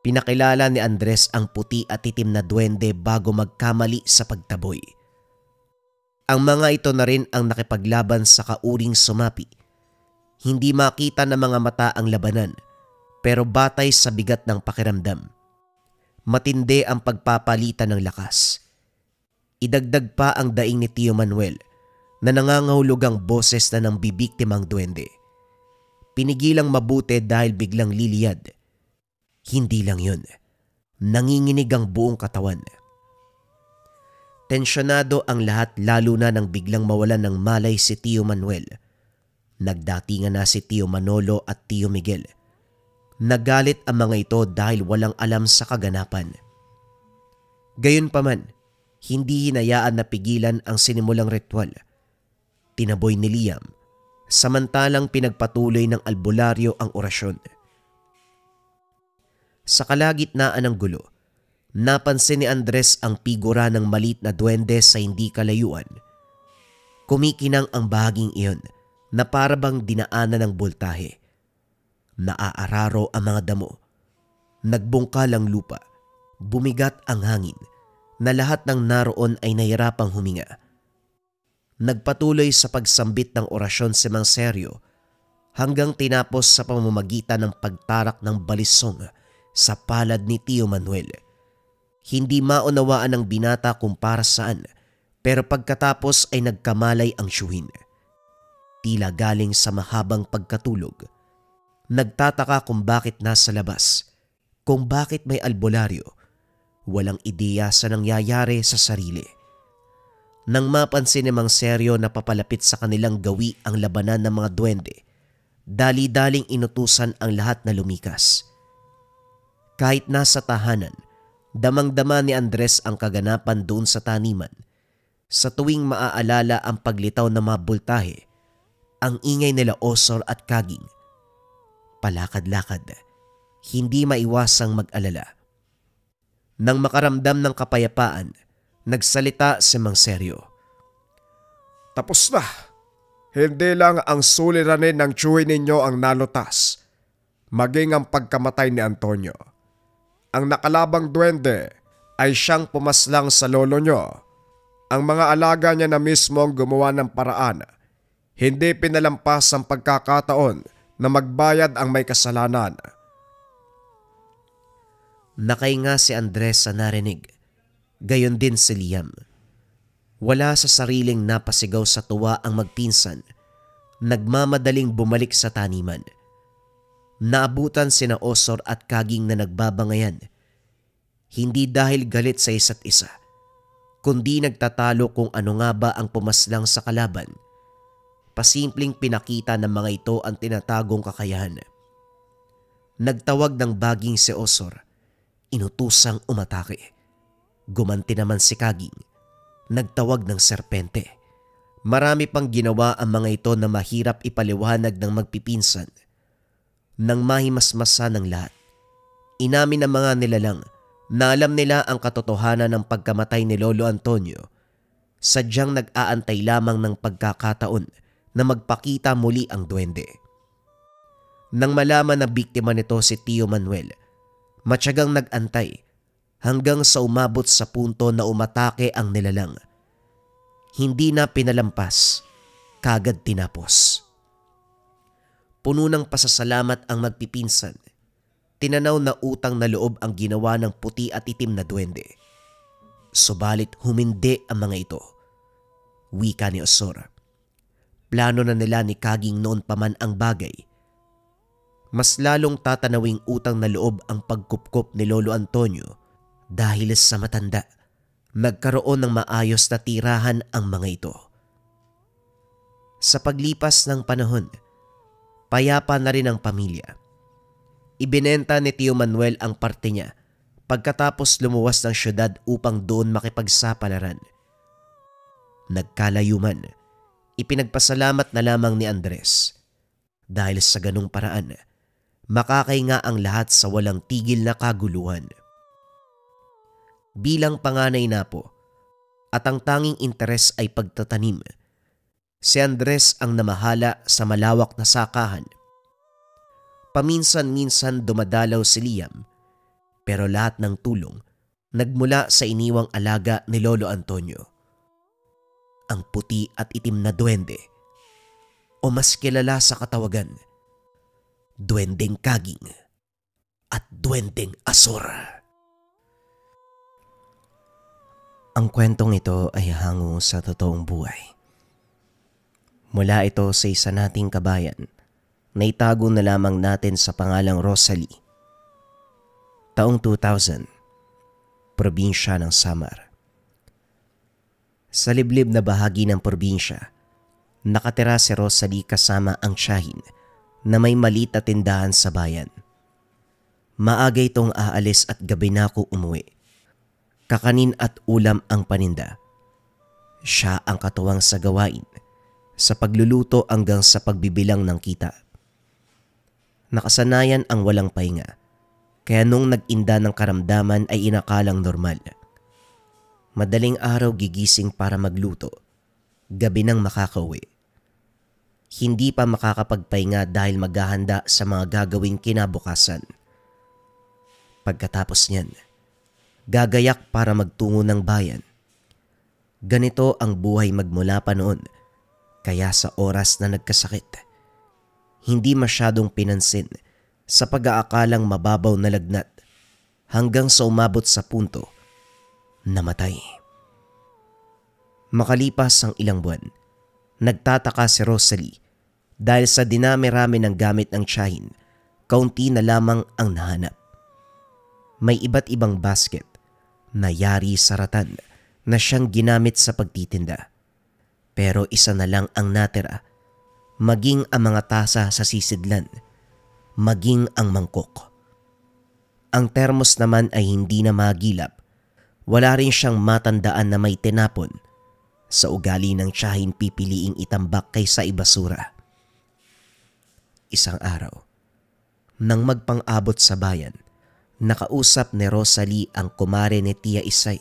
Pinakilala ni Andres ang puti at itim na duwende bago magkamali sa pagtaboy. Ang mga ito na rin ang nakipaglaban sa kauring sumapi. Hindi makita ng mga mata ang labanan, pero batay sa bigat ng pakiramdam. Matindi ang pagpapalitan ng lakas. Idagdag pa ang daing ni Tio Manuel na nangangahulog ang boses na ng bibiktimang duwende. Pinigilang mabuti dahil biglang liliyad. Hindi lang yun. Nanginginig ang buong katawan. Tensyonado ang lahat lalo na nang biglang mawalan ng malay si Tio Manuel. Nagdatingan na si Tio Manolo at Tio Miguel. Nagalit ang mga ito dahil walang alam sa kaganapan. Gayunpaman, hindi hinayaan na pigilan ang sinimulang ritual. Tinaboy ni Liam, samantalang pinagpatuloy ng albularyo ang orasyon. Sa kalagitnaan ng gulo, napansin ni Andres ang figura ng maliit na duwende sa hindi kalayuan. Kumikinang ang bahaging iyon na parabang dinaanan ng boltahe. Naaararo ang mga damo. Nagbungkal ang lupa. Bumigat ang hangin na lahat ng naroon ay nahirapang huminga. Nagpatuloy sa pagsambit ng orasyon si Mang Seryo hanggang tinapos sa pamamagitan ng pagtarak ng balisong sa palad ni Tio Manuel. Hindi maunawaan ng binata kung para saan, pero pagkatapos ay nagkamalay ang tiyuhin. Tila galing sa mahabang pagkatulog. Nagtataka kung bakit nasa labas, kung bakit may albularyo. Walang ideya sa nangyayari sa sarili. Nang mapansin ni Mang Seryo na papalapit sa kanilang gawi ang labanan ng mga duwende, dali-daling inutusan ang lahat na lumikas. Kahit nasa tahanan, damang-dama ni Andres ang kaganapan doon sa taniman. Sa tuwing maaalala ang paglitaw ng mga bultahe, ang ingay nila Osor at Kaging. Palakad-lakad, hindi maiwasang mag-alala. Nang makaramdam ng kapayapaan, nagsalita si Mang Seryo. Tapos na. Hindi lang ang suliranin ng tiyuhin ninyo ang nalutas, maging ang pagkamatay ni Antonio. Ang nakalabang duwende ay siyang pumaslang sa lolo nyo. Ang mga alaga niya na mismo ang gumawa ng paraan. Hindi pinalampas ang pagkakataon na magbayad ang may kasalanan. Nakainga si Andres sa narinig. Gayon din si Liam. Wala sa sariling napasigaw sa tuwa ang magpinsan. Nagmamadaling bumalik sa taniman. Naabutan sina Osor at Kaging na nagbabangayan. Hindi dahil galit sa isa't isa, kundi nagtatalo kung ano nga ba ang pumaslang sa kalaban. Pasimpleng pinakita ng mga ito ang tinatagong kakayahan. Nagtawag ng baging si Osor. Inutusang umatake. Gumanti naman si Kaging. Nagtawag ng serpente. Marami pang ginawa ang mga ito na mahirap ipaliwanag ng magpipinsan. Nang mahimasmasa ng lahat, inamin ng mga nilalang na alam nila ang katotohanan ng pagkamatay ni Lolo Antonio. Sadyang nag-aantay lamang ng pagkakataon na magpakita muli ang duwende. Nang malaman na biktima nito si Tio Manuel, matyagang nag-antay hanggang sa umabot sa punto na umatake ang nilalang. Hindi na pinalampas, kagad tinapos. Puno ng pasasalamat ang magpipinsan. Tinanaw na utang na loob ang ginawa ng puti at itim na duwende. Subalit humindi ang mga ito. Wika ni Osor. Plano na nila ni Kaging noon pa man ang bagay. Mas lalong tatanawing utang na loob ang pagkupkop ni Lolo Antonio dahil sa matanda. Nagkaroon ng maayos na tirahan ang mga ito. Sa paglipas ng panahon, payapa na rin ang pamilya. Ibinenta ni Tio Manuel ang parte niya pagkatapos lumuwas ng syudad upang doon makipagsapalaran. Nagkalayuman, ipinagpasalamat na lamang ni Andres. Dahil sa ganung paraan, makakahinga ang lahat sa walang tigil na kaguluhan. Bilang panganay na po at ang tanging interes ay pagtatanim, si Andres ang namahala sa malawak na sakahan. Paminsan-minsan dumadalaw si Liam, pero lahat ng tulong nagmula sa iniwang alaga ni Lolo Antonio. Ang puti at itim na duwende, o mas kilala sa katawagan, Duwendeng Kaging at Duwendeng Asor. Ang kwentong ito ay hango sa totoong buhay. Mula ito sa isa nating kabayan na itago na lamang natin sa pangalang Rosalie. Taong 2000, probinsya ng Samar. Sa liblib na bahagi ng probinsya, nakatira si Rosalie kasama ang tiyahin na may maliit na tindahan sa bayan. Maaga itong aalis at gabi na ako umuwi. Kakanin at ulam ang paninda. Siya ang katuwang sa gawain, sa pagluluto hanggang sa pagbibilang ng kita. Nakasanayan ang walang pahinga Kaya nung nag-inda ng karamdaman ay inakalang normal. Madaling araw gigising para magluto. Gabi nang makakauwi. Hindi pa makakapagpahinga dahil maghahanda sa mga gagawing kinabukasan. Pagkatapos niyan, gagayak para magtungo ng bayan. Ganito ang buhay magmula pa noon, kaya sa oras na nagkasakit, hindi masyadong pinansin sa pag-aakalang mababaw na lagnat hanggang sa umabot sa punto namatay. Makalipas ang ilang buwan, nagtataka si Rosalie dahil sa dinami-rami ng gamit ng tiyahin, kaunti na lamang ang nahanap. May iba't ibang basket na yari sa ratan na siyang ginamit sa pagtitinda. Pero isa na lang ang natira, maging ang mga tasa sa sisidlan, maging ang mangkok. Ang termos naman ay hindi na magilap. Wala rin siyang matandaan na may tinapon. Sa ugali ng tiyahin pipiliing itambak kaysa ibasura. Isang araw, nang magpang-abot sa bayan, nakausap ni Rosalie ang kumare ni Tia Isay.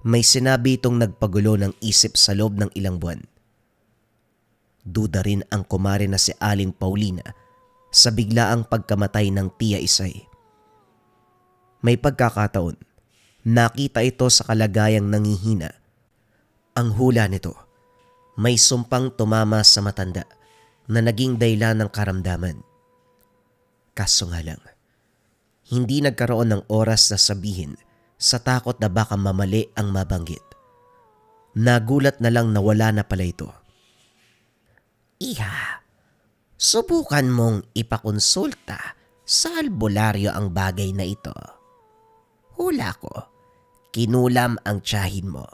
May sinabi itong nagpagulo ng isip sa loob ng ilang buwan. Duda rin ang kumare na si Aling Paulina sa biglaang pagkamatay ng Tia Isay. May pagkakataon, nakita ito sa kalagayang nangihina. Ang hula nito, may sumpang tumama sa matanda na naging dahilan ng karamdaman. Kaso nga lang, hindi nagkaroon ng oras na sabihin sa takot na baka mamali ang mabanggit. Nagulat na lang na wala na pala ito. Iha, subukan mong ipakonsulta sa albularyo ang bagay na ito. Hula ko, kinulam ang tiyahin mo.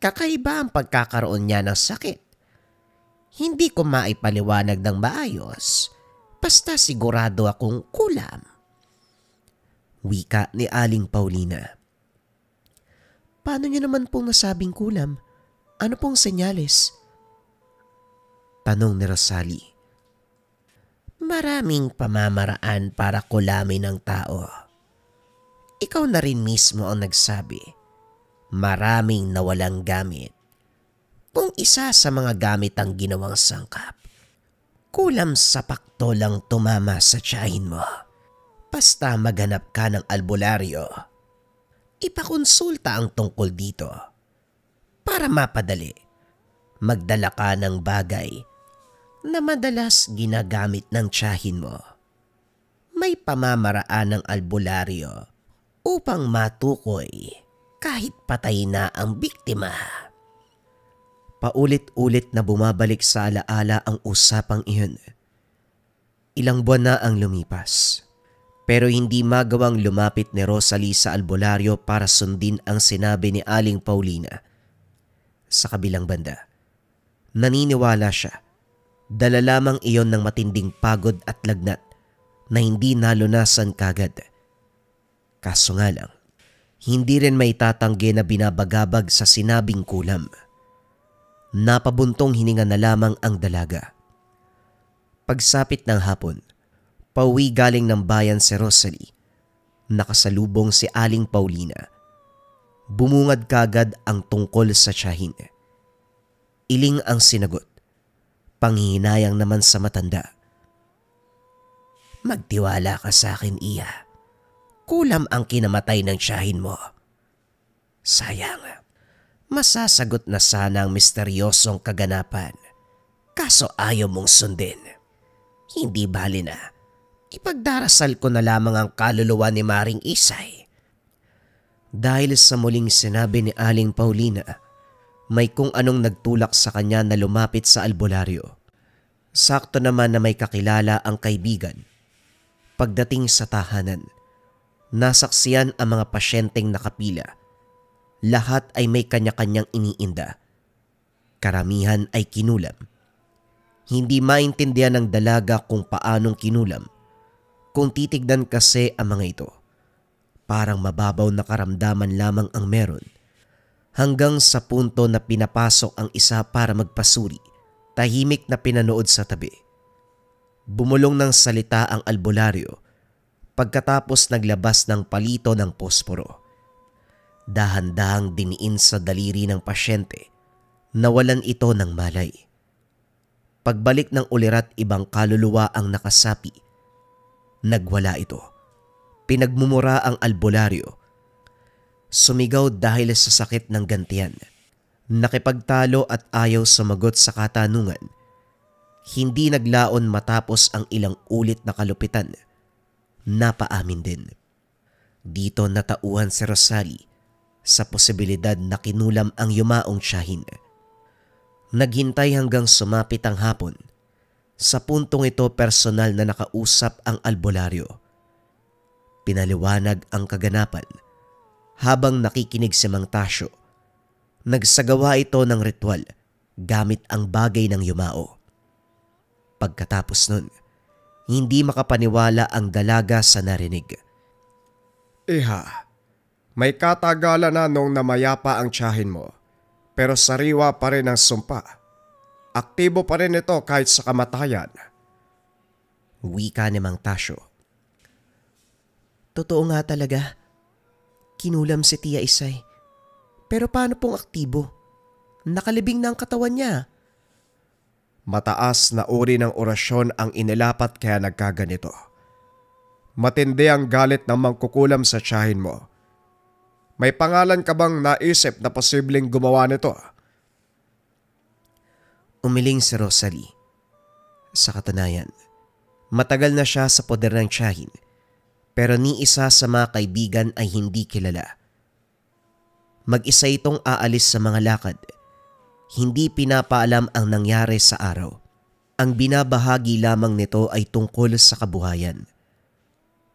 Kakaiba ang pagkakaroon niya ng sakit. Hindi ko maipaliwanag ng maayos, basta sigurado akong kulam. Wika ni Aling Paulina. Paano niyo naman pong nasabing kulam? Ano pong senyales? Tanong ni Rosalie. Maraming pamamaraan para kulamin ng tao. Ikaw na rin mismo ang nagsabi. Maraming nawalang gamit. Kung isa sa mga gamit ang ginawang sangkap, kulam sa pakto lang tumama sa tiyahin mo. Basta maghanap ka ng albularyo. Ipakonsulta ang tungkol dito. Para mapadali, magdala ka ng bagay na madalas ginagamit ng tiyahin mo. May pamamaraan ng albularyo upang matukoy kahit patay na ang biktima. Paulit-ulit na bumabalik sa alaala ang usapang iyon. Ilang buwan na ang lumipas, pero hindi magawang lumapit ni Rosalie sa albularyo para sundin ang sinabi ni Aling Paulina. Sa kabilang banda, naniniwala siya, dala lamang iyon ng matinding pagod at lagnat na hindi nalunasan kagad. Kaso nga lang, hindi rin may tatanggi na binabagabag sa sinabing kulam. Napabuntong hininga na lamang ang dalaga. Pagsapit ng hapon, pauwi galing ng bayan si Rosalie. Nakasalubong si Aling Paulina. Bumungad kagad ang tungkol sa tiyahin. Iling ang sinagot. Panghihinayang naman sa matanda. Magtiwala ka sa akin, Iya. Kulam ang kinamatay ng tiyahin mo. Sayang, masasagot na sana ang misteryosong kaganapan. Kaso ayaw mong sundin. Hindi bali na. Ipagdarasal ko na lamang ang kaluluwa ni Maring Isay. Dahil sa muling sinabi ni Aling Paulina, may kung anong nagtulak sa kanya na lumapit sa albularyo. Sakto naman na may kakilala ang kaibigan. Pagdating sa tahanan, nasaksiyan ang mga pasyenteng nakapila. Lahat ay may kanya-kanyang iniinda. Karamihan ay kinulam. Hindi maintindihan ng dalaga kung paanong kinulam. Kung titignan kasi ang mga ito, parang mababaw na karamdaman lamang ang meron. Hanggang sa punto na pinapasok ang isa para magpasuri, tahimik na pinanood sa tabi. Bumulong ng salita ang albularyo. Pagkatapos naglabas ng palito ng posporo. Dahan-dahang diniin sa daliri ng pasyente, nawalan ito ng malay. Pagbalik ng ulirat, ibang kaluluwa ang nakasapi. Nagwala ito. Pinagmumura ang albularyo. Sumigaw dahil sa sakit ng gantian. Nakipagtalo at ayaw sumagot sa katanungan. Hindi naglaon matapos ang ilang ulit na kalupitan. Napaamin din. Dito natauhan si Rosalie sa posibilidad na kinulam ang yumaong tiyahin. Naghintay hanggang sumapit ang hapon. Sa puntong ito personal na nakausap ang albularyo. Pinaliwanag ang kaganapan habang nakikinig si Mang Tasyo. Nagsagawa ito ng ritual gamit ang bagay ng yumao. Pagkatapos nun, hindi makapaniwala ang dalaga sa narinig. Iha, may katagalan na nung namayapa ang tiyahin mo, pero sariwa pa rin ang sumpa. Aktibo pa rin ito kahit sa kamatayan. Wika ni Mang Tasyo. Totoo nga talaga. Kinulam si Tia Isay. Pero paano pong aktibo? Nakalibing na ang katawan niya. Mataas na uri ng orasyon ang inilapat kaya nagkaganito. Matindi ang galit ng mangkukulam sa tiyahin mo. May pangalan ka bang naisip na posibleng gumawa nito? Umiling si Rosalie. Sa katunayan, matagal na siya sa poder ng tiyahin, pero ni isa sa mga kaibigan ay hindi kilala. Mag-isa itong aalis sa mga lakad. Hindi pinapaalam ang nangyari sa araw. Ang binabahagi lamang nito ay tungkol sa kabuhayan.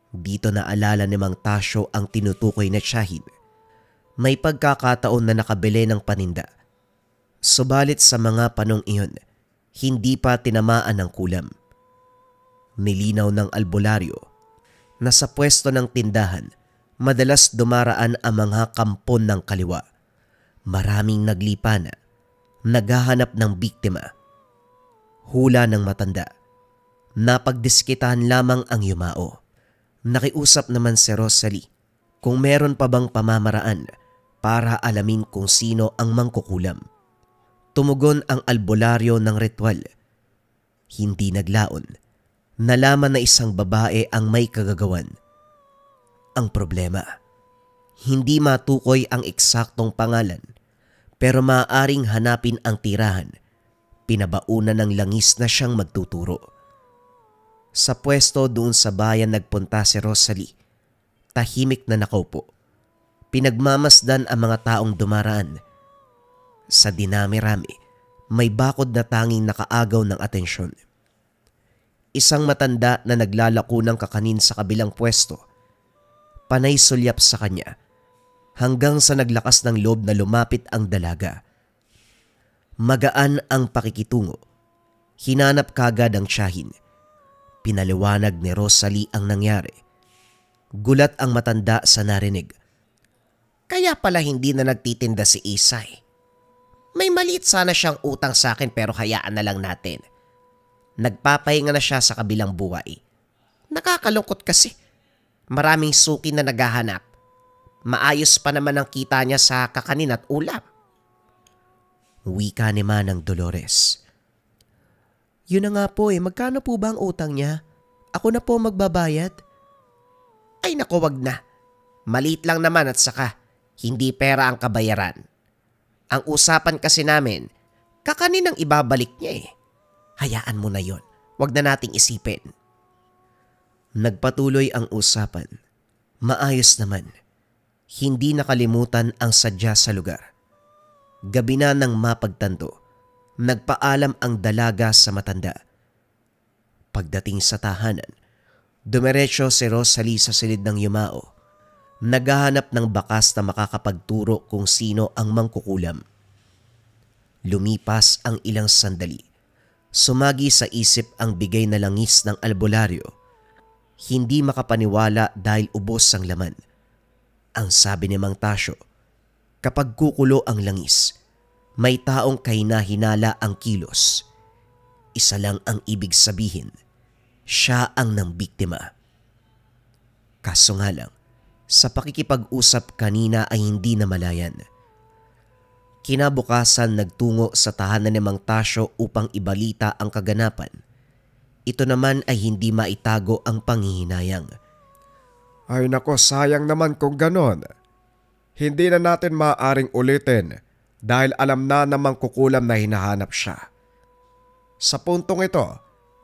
Dito naalala ni Mang Tasyo ang tinutukoy na tiyahin. May pagkakataon na nakabili ng paninda. Subalit sa mga panong iyon, hindi pa tinamaan ng kulam. Nilinaw ng albularyo na sa pwesto ng tindahan, madalas dumaraan ang mga kampon ng kaliwa. Maraming naglipana, naghahanap ng biktima. Hula ng matanda. Napagdiskitahan lamang ang yumao. Nakiusap naman si Rosalie kung meron pa bang pamamaraan para alamin kung sino ang mangkukulam. Tumugon ang albularyo ng ritual. Hindi naglaon. Nalaman na isang babae ang may kagagawan. Ang problema, hindi matukoy ang eksaktong pangalan, pero maaaring hanapin ang tirahan. Pinabaunan ng langis na siyang magtuturo. Sa pwesto doon sa bayan nagpunta si Rosalie. Tahimik na nakaupo. Pinagmamasdan ang mga taong dumaraan. Sa dinami-rami, may bakod na tanging nakaagaw ng atensyon. Isang matanda na naglalako ng kakanin sa kabilang pwesto. Panay sulyap sa kanya hanggang sa naglakas ng loob na lumapit ang dalaga. Magaan ang pakikitungo. Hinanap kagad ang tiyahin. Pinaliwanag ni Rosalie ang nangyari. Gulat ang matanda sa narinig. Kaya pala hindi na nagtitinda si Isay. May maliit sana siyang utang sa akin pero hayaan na lang natin. Nagpapahinga na siya sa kabilang buhay. Nakakalungkot kasi. Maraming suki na naghahanap. Maayos pa naman ang kita niya sa kakanin at ulam. Wika ni Manang Dolores. Yun na nga po magkano po ba ang utang niya? Ako na po magbabayad. Ay naku, wag na. Maliit lang naman at saka hindi pera ang kabayaran. Ang usapan kasi namin, kakanin ang ibabalik niya eh. Hayaan mo na yon. Wag na nating isipin. Nagpatuloy ang usapan. Maayos naman. Hindi nakalimutan ang sadya sa lugar. Gabi na nang mapagtanto, nagpaalam ang dalaga sa matanda. Pagdating sa tahanan, dumiretso si Rosalie sa silid ng yumao. Naghahanap ng bakas na makakapagturo kung sino ang mangkukulam. Lumipas ang ilang sandali. Sumagi sa isip ang bigay na langis ng albularyo. Hindi makapaniwala dahil ubos ang laman. Ang sabi ni Mang Tasyo, kapag kukulo ang langis, may taong kahina-hinala ang kilos. Isa lang ang ibig sabihin, siya ang nang biktima. Kaso nga lang, sa pakikipag-usap kanina ay hindi namalayan. Kinabukasan nagtungo sa tahanan ni Mang Tasyo upang ibalita ang kaganapan. Ito naman ay hindi maitago ang panghihinayang. Ay nako, sayang naman kung ganon. Hindi na natin maaaring ulitin dahil alam na namang kukulam na hinahanap siya. Sa puntong ito,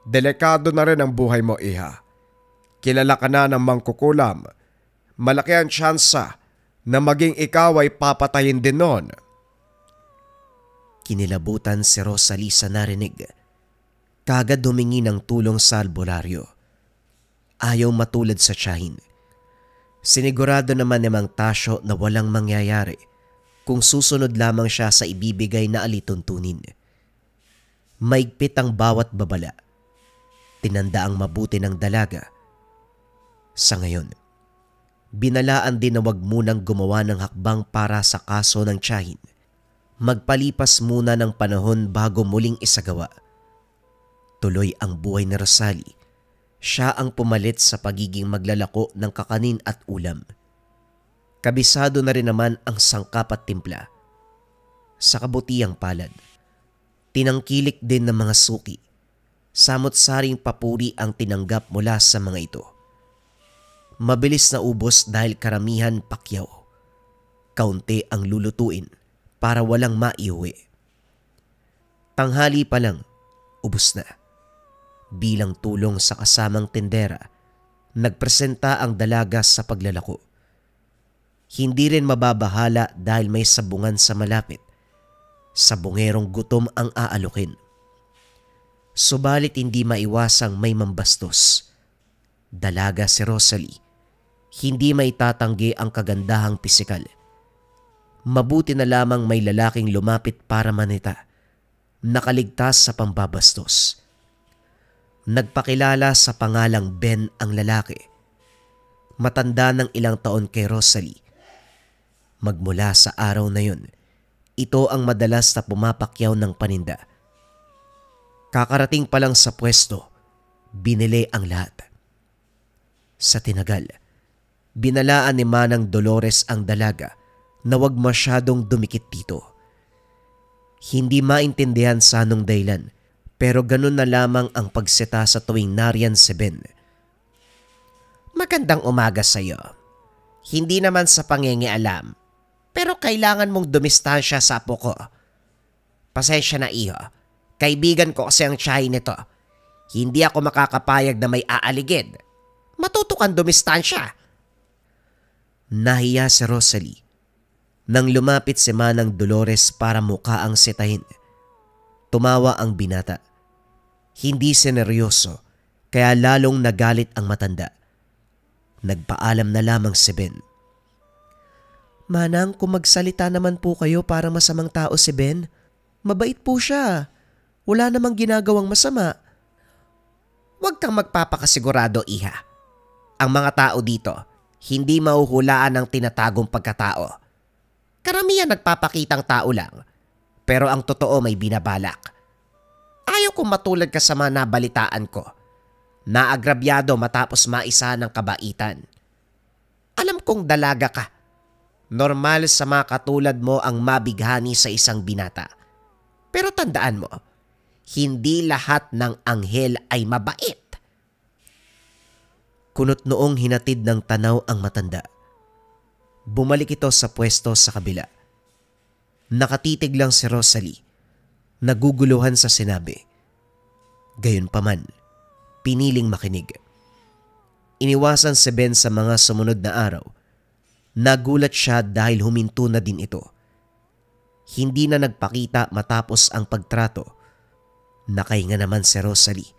delikado na rin ang buhay mo, iha. Kilala ka na ng mangkukulam. Malaki ang tsansa na maging ikaw ay papatayin din noon. Kinilabutan si Rosalie sa narinig. Kagad humingi ng tulong sa albularyo. Ayaw matulad sa tiyahin. Sinigurado naman ni Mang Tasyo na walang mangyayari kung susunod lamang siya sa ibibigay na alituntunin. Maigpit ang bawat babala. Tinanda ang mabuti ng dalaga. Sa ngayon, binalaan din na wag munang gumawa ng hakbang para sa kaso ng tiyahin. Magpalipas muna ng panahon bago muling isagawa. Tuloy ang buhay ni Rosalie. Siya ang pumalit sa pagiging maglalako ng kakanin at ulam. Kabisado na rin naman ang sangkap at timpla. Sa kabutiang palad, tinangkilik din ng mga suki. Samot-saring papuri ang tinanggap mula sa mga ito. Mabilis na ubos dahil karamihan pakyaw. Kaunti ang lulutuin para walang maiuwi. Tanghali pa lang, ubos na. Bilang tulong sa kasamang tindera, nagpresenta ang dalaga sa paglalako. Hindi rin mababahala dahil may sabungan sa malapit. Sabungerong gutom ang aalukin. Subalit hindi maiwasang may mambastos. Dalaga si Rosalie. Hindi maitatanggi ang kagandahang pisikal. Mabuti na lamang may lalaking lumapit para manita. Nakaligtas sa pambabastos. Nagpakilala sa pangalang Ben ang lalaki. Matanda ng ilang taon kay Rosalie. Magmula sa araw na yun, ito ang madalas na pumapakyaw ng paninda. Kakarating pa lang sa pwesto, binili ang lahat. Sa tinagal, binalaan ni Manang Dolores ang dalaga na wag masyadong dumikit dito. Hindi maintindihan sa anong dahilan, pero ganun na lamang ang pagseta sa tuwing nariyan si Ben. Magandang umaga sa iyo. Hindi naman sa pangingialam, pero kailangan mong dumistansya sa apo ko. Pasensya na iho, kaibigan ko kasi ang tiyahin nito. Hindi ako makakapayag na may aaligid. Matuto kang dumistansya. Nahiya si Rosalie nang lumapit si Manang Dolores para mukaang sitahin. Tumawa ang binata. Hindi seneryoso, kaya lalong nagalit ang matanda. Nagpaalam na lamang si Ben. Manang, kung magsalita naman po kayo para masamang tao si Ben, mabait po siya. Wala namang ginagawang masama. Huwag kang magpapakasigurado, iha. Ang mga tao dito, hindi mahuhulaan ng tinatagong pagkatao. Karamihan nagpapakitang tao lang, pero ang totoo may binabalak. Ayaw kong matulad ka sa mga nabalitaan ko. Naagrabyado matapos maisa ng kabaitan. Alam kong dalaga ka. Normal sa mga katulad mo ang mabighani sa isang binata. Pero tandaan mo, hindi lahat ng anghel ay mabait. Kunot noong hinatid ng tanaw ang matanda. Bumalik ito sa pwesto sa kabila. Nakatitig lang si Rosalie. Naguguluhan sa sinabi. Gayunpaman, piniling makinig. Iniwasan si Ben sa mga sumunod na araw. Nagulat siya dahil huminto na din ito. Hindi na nagpakita matapos ang pagtrato. Nakahinga naman si Rosalie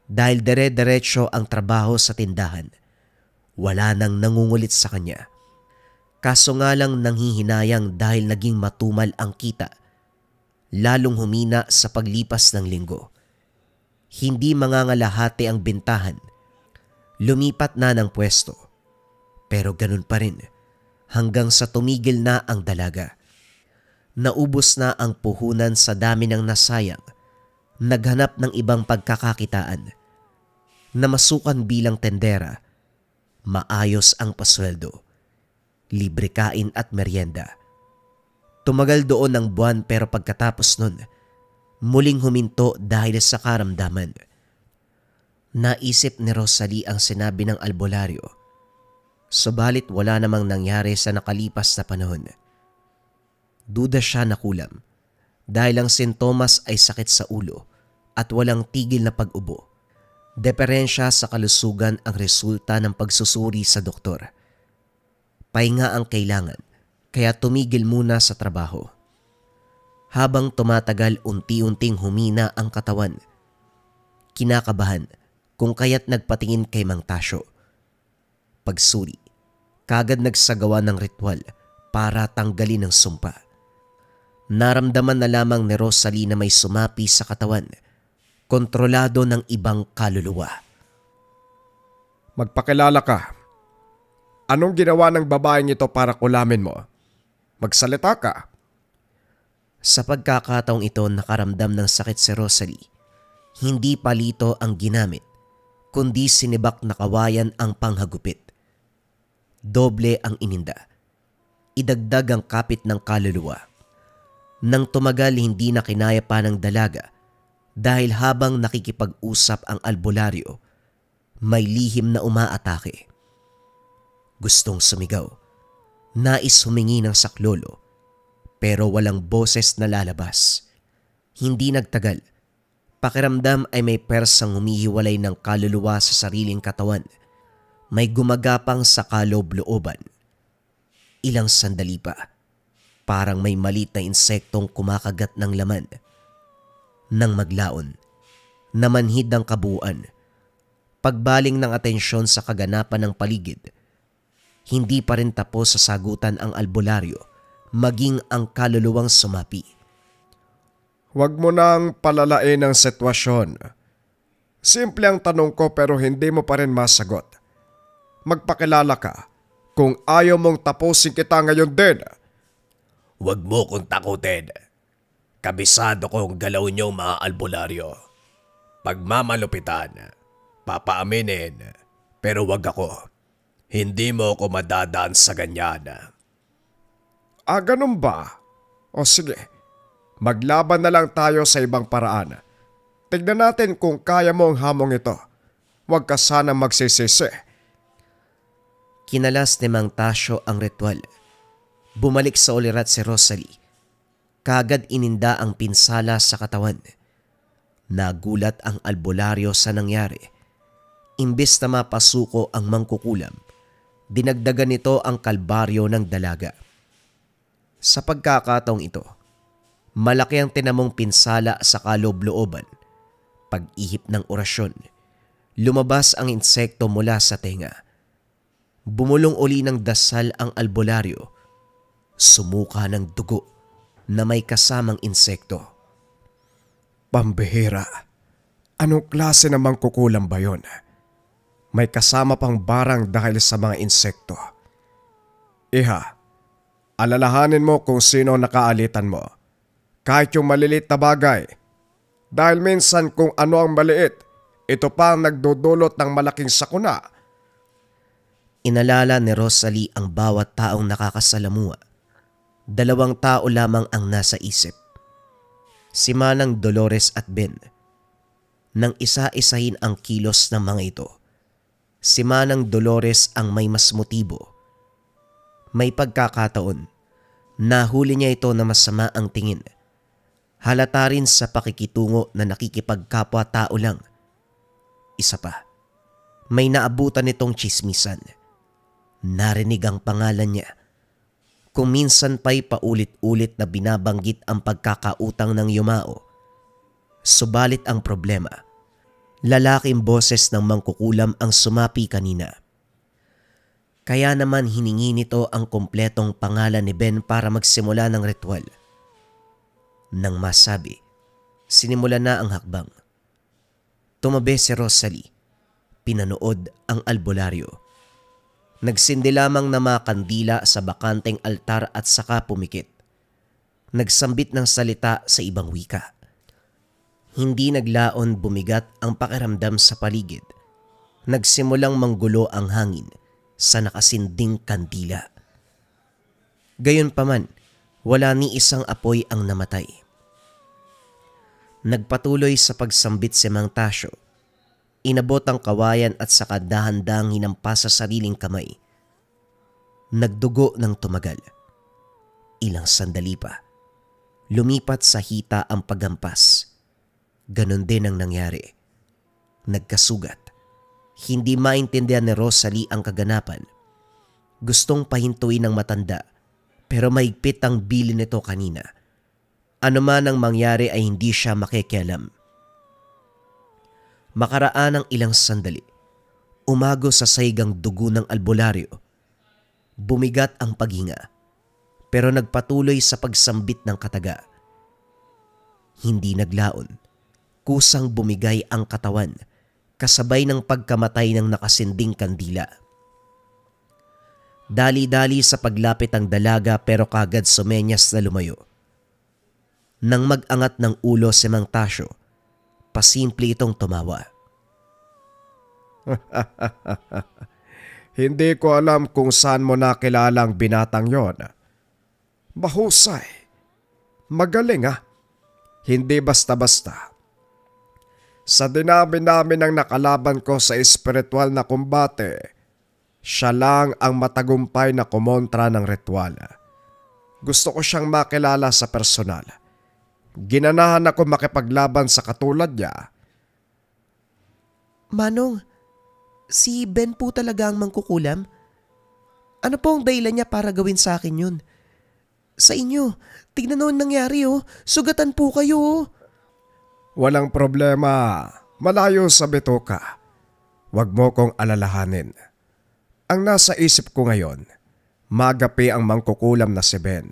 dahil dire-diretso ang trabaho sa tindahan. Wala nang nangungulit sa kanya. Kaso nga lang nanghihinayang dahil naging matumal ang kita. Lalong humina sa paglipas ng linggo. Hindi mangangalahati ang bintahan. Lumipat na ng pwesto. Pero ganun pa rin hanggang sa tumigil na ang dalaga. Naubos na ang puhunan sa dami ng nasayang. Naghanap ng ibang pagkakakitaan. Namasukan bilang tendera. Maayos ang pasweldo, libre kain at merienda. Tumagal doon ng buwan pero pagkatapos nun, muling huminto dahil sa karamdaman. Naisip ni Rosalie ang sinabi ng albularyo, subalit wala namang nangyari sa nakalipas na panahon. Duda siya na kulam dahil ang sintomas ay sakit sa ulo at walang tigil na pag-ubo. Deperensya sa kalusugan ang resulta ng pagsusuri sa doktor. Pahinga ang kailangan kaya tumigil muna sa trabaho. Habang tumatagal unti-unting humina ang katawan. Kinakabahan kung kaya't nagpatingin kay Mang Tasyo. Pagsuri, kagad nagsagawa ng ritual para tanggalin ang sumpa. Naramdaman na lamang ni Rosalie na may sumapi sa katawan, kontrolado ng ibang kaluluwa. Magpakilala ka. Anong ginawa ng babaeng ito para kulamin mo? Magsalita ka. Sa pagkakataong ito nakaramdam ng sakit si Rosalie. Hindi palito ang ginamit, kundi sinibak na kawayan ang panghagupit. Doble ang ininda. Idagdag ang kapit ng kaluluwa. Nang tumagal hindi na kinaya pa ng dalaga dahil habang nakikipag-usap ang albularyo, may lihim na umaatake. Gustong sumigaw. Nais humingi ng saklolo pero walang boses na lalabas. Hindi nagtagal. Pakiramdam ay may persang humihiwalay ng kaluluwa sa sariling katawan. May gumagapang sa kaloob-looban. Ilang sandali pa, parang may malit na insektong kumakagat ng laman. Nang maglaon, namanhid ang kabuuan. Pagbaling ng atensyon sa kaganapan ng paligid, hindi pa rin tapos sa sagutan ang albularyo, maging ang kaluluwang sumapi. Huwag mo nang palalain ang sitwasyon. Simple ang tanong ko pero hindi mo pa rin masagot. Magpakilala ka. Kung ayaw mong tapusin kita ngayon din. Huwag mo kong takutin. Kabisado ko ang galaw niyong mga albularyo. Pagmamalupitan, papaaminin, pero wag ako. Hindi mo ako madadaan sa ganyan. Ganun ba? O sige, maglaban na lang tayo sa ibang paraan. Tignan natin kung kaya mo ang hamong ito. Huwag ka sana magsisisi. Kinalas ni Mang Tasyo ang ritual. Bumalik sa ulirat si Rosalie. Kagad ininda ang pinsala sa katawan. Nagulat ang albularyo sa nangyari. Imbes na mapasuko ang mangkukulam, dinagdagan nito ang kalbaryo ng dalaga. Sa pagkakataong ito, malaki ang tinamong pinsala sa kaloob-looban. Pag-ihip ng orasyon, lumabas ang insekto mula sa tenga. Bumulong uli ng dasal ang albularyo. Sumuka ng dugo na may kasamang insekto. Pambihira. Anong klase ng mangkukulam ba yun? May kasama pang barang dahil sa mga insekto. Iha, alalahanin mo kung sino nakaalitan mo. Kahit yung malilit na bagay. Dahil minsan kung ano ang maliit, ito pa ang nagdudulot ng malaking sakuna. Inalala ni Rosalie ang bawat taong nakakasalamuha. 2 tao lamang ang nasa isip. Si Manang Dolores at Ben. Nang isa-isahin ang kilos ng mga ito, si Manang Dolores ang may mas motibo. May pagkakataon, nahuli niya ito na masama ang tingin. Halata rin sa pakikitungo na nakikipagkapwa-tao lang. Isa pa, may naabutan nitong tsismisan. Narinig ang pangalan niya. Kung minsan pa'y paulit-ulit na binabanggit ang pagkakautang ng yumao. Subalit ang problema, lalaking boses ng mangkukulam ang sumapi kanina. Kaya naman hiningi nito ang kompletong pangalan ni Ben para magsimula ng ritual. Nang masabi, sinimula na ang hakbang. Tumabi si Rosalie. Pinanood ang albularyo. Nagsindi lamang na mga kandila sa bakanteng altar at saka pumikit. Nagsambit ng salita sa ibang wika. Hindi naglaon bumigat ang pakiramdam sa paligid. Nagsimulang manggulo ang hangin sa nakasinding kandila. Gayunpaman, wala ni isang apoy ang namatay. Nagpatuloy sa pagsambit si Mang Tasyo. Inabot ang kawayan at saka dahan-dahang hinampas sa sariling kamay. Nagdugo ng tumagal. Ilang sandali pa. Lumipat sa hita ang paghampas. Ganon din ang nangyari. Nagkasugat. Hindi maintindihan ni Rosalie ang kaganapan. Gustong pahintuin ng matanda pero mahigpit ang bili nito kanina. Ano man ang mangyari ay hindi siya makikialam. Makaraan ng ilang sandali, umago sa saigang dugo ng albularyo. Bumigat ang paghinga, pero nagpatuloy sa pagsambit ng kataga. Hindi naglaon, kusang bumigay ang katawan, kasabay ng pagkamatay ng nakasinding kandila. Dali-dali sa paglapit ang dalaga pero kagad sumenyas na lumayo. Nang mag-angat ng ulo si Mang Tasyo, pasimple itong tumawa. Hindi ko alam kung saan mo nakilala ang binatang yon. Mahusay. Magaling Hindi basta-basta. Sa dinami namin ang nakalaban ko sa espiritual na kumbate, siya lang ang matagumpay na kumontra ng ritual. Gusto ko siyang makilala sa personal. Ginanahan ako makipaglaban sa katulad niya. Manong, si Ben po talaga ang mangkukulam? Ano po ang dahilan niya para gawin sa akin yun? Sa inyo, tignan mo ang nangyari sugatan po kayo Walang problema, malayo sa bituka. Huwag mo kong alalahanin. Ang nasa isip ko ngayon, magapi ang mangkukulam na si Ben.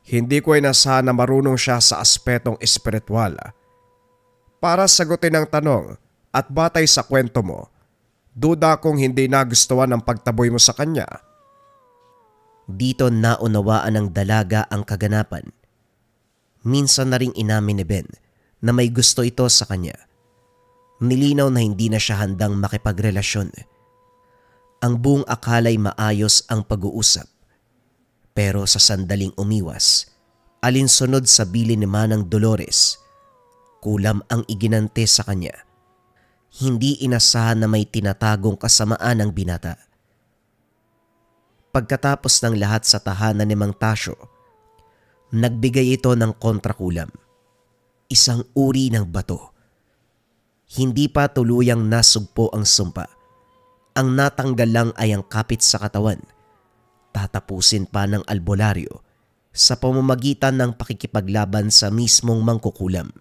Hindi ko inasahan na marunong siya sa aspetong espiritual. Para sagutin ang tanong at batay sa kwento mo, duda kong hindi nagustuhan ang pagtaboy mo sa kanya. Dito naunawaan ng dalaga ang kaganapan. Minsan na ring inamin ni Ben na may gusto ito sa kanya. Nilinaw na hindi na siya handang makipagrelasyon. Ang buong akala'y maayos ang pag-uusap. Pero sa sandaling umiwas, alinsunod sa bili ni Manang Dolores, kulam ang iginante sa kanya. Hindi inasahan na may tinatagong kasamaan ng binata. Pagkatapos ng lahat sa tahanan ni Mang Tasyo, nagbigay ito ng kontrakulam. Isang uri ng bato. Hindi pa tuluyang nasugpo ang sumpa. Ang natanggal lang ay ang kapit sa katawan. Tatapusin pa ng albularyo sa pamamagitan ng pakikipaglaban sa mismong mangkukulam.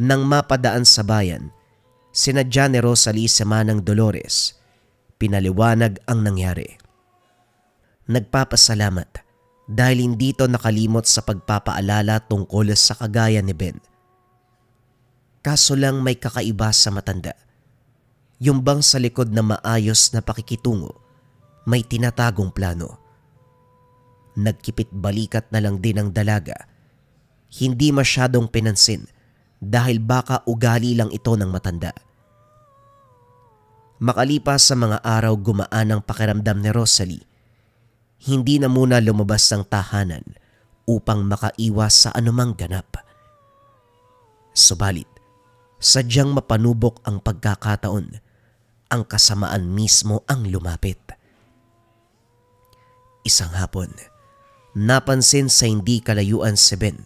Nang mapadaan sa bayan, sinadya ni Rosalie sa Manang Dolores. Pinaliwanag ang nangyari. Nagpapasalamat dahil hindi ito nakalimot sa pagpapaalala tungkol sa kagaya ni Ben. Kaso lang may kakaiba sa matanda. Yung bang sa likod na maayos na pakikitungo, may tinatagong plano. Nagkipit balikat na lang din ang dalaga. Hindi masyadong pinansin dahil baka ugali lang ito ng matanda. Makalipas sa mga araw gumaan ang pakiramdam ni Rosalie. Hindi na muna lumabas ng tahanan upang makaiwas sa anumang ganap. Subalit, sadyang mapanubok ang pagkakataon, ang kasamaan mismo ang lumapit. Isang hapon, napansin sa hindi kalayuan si Ben.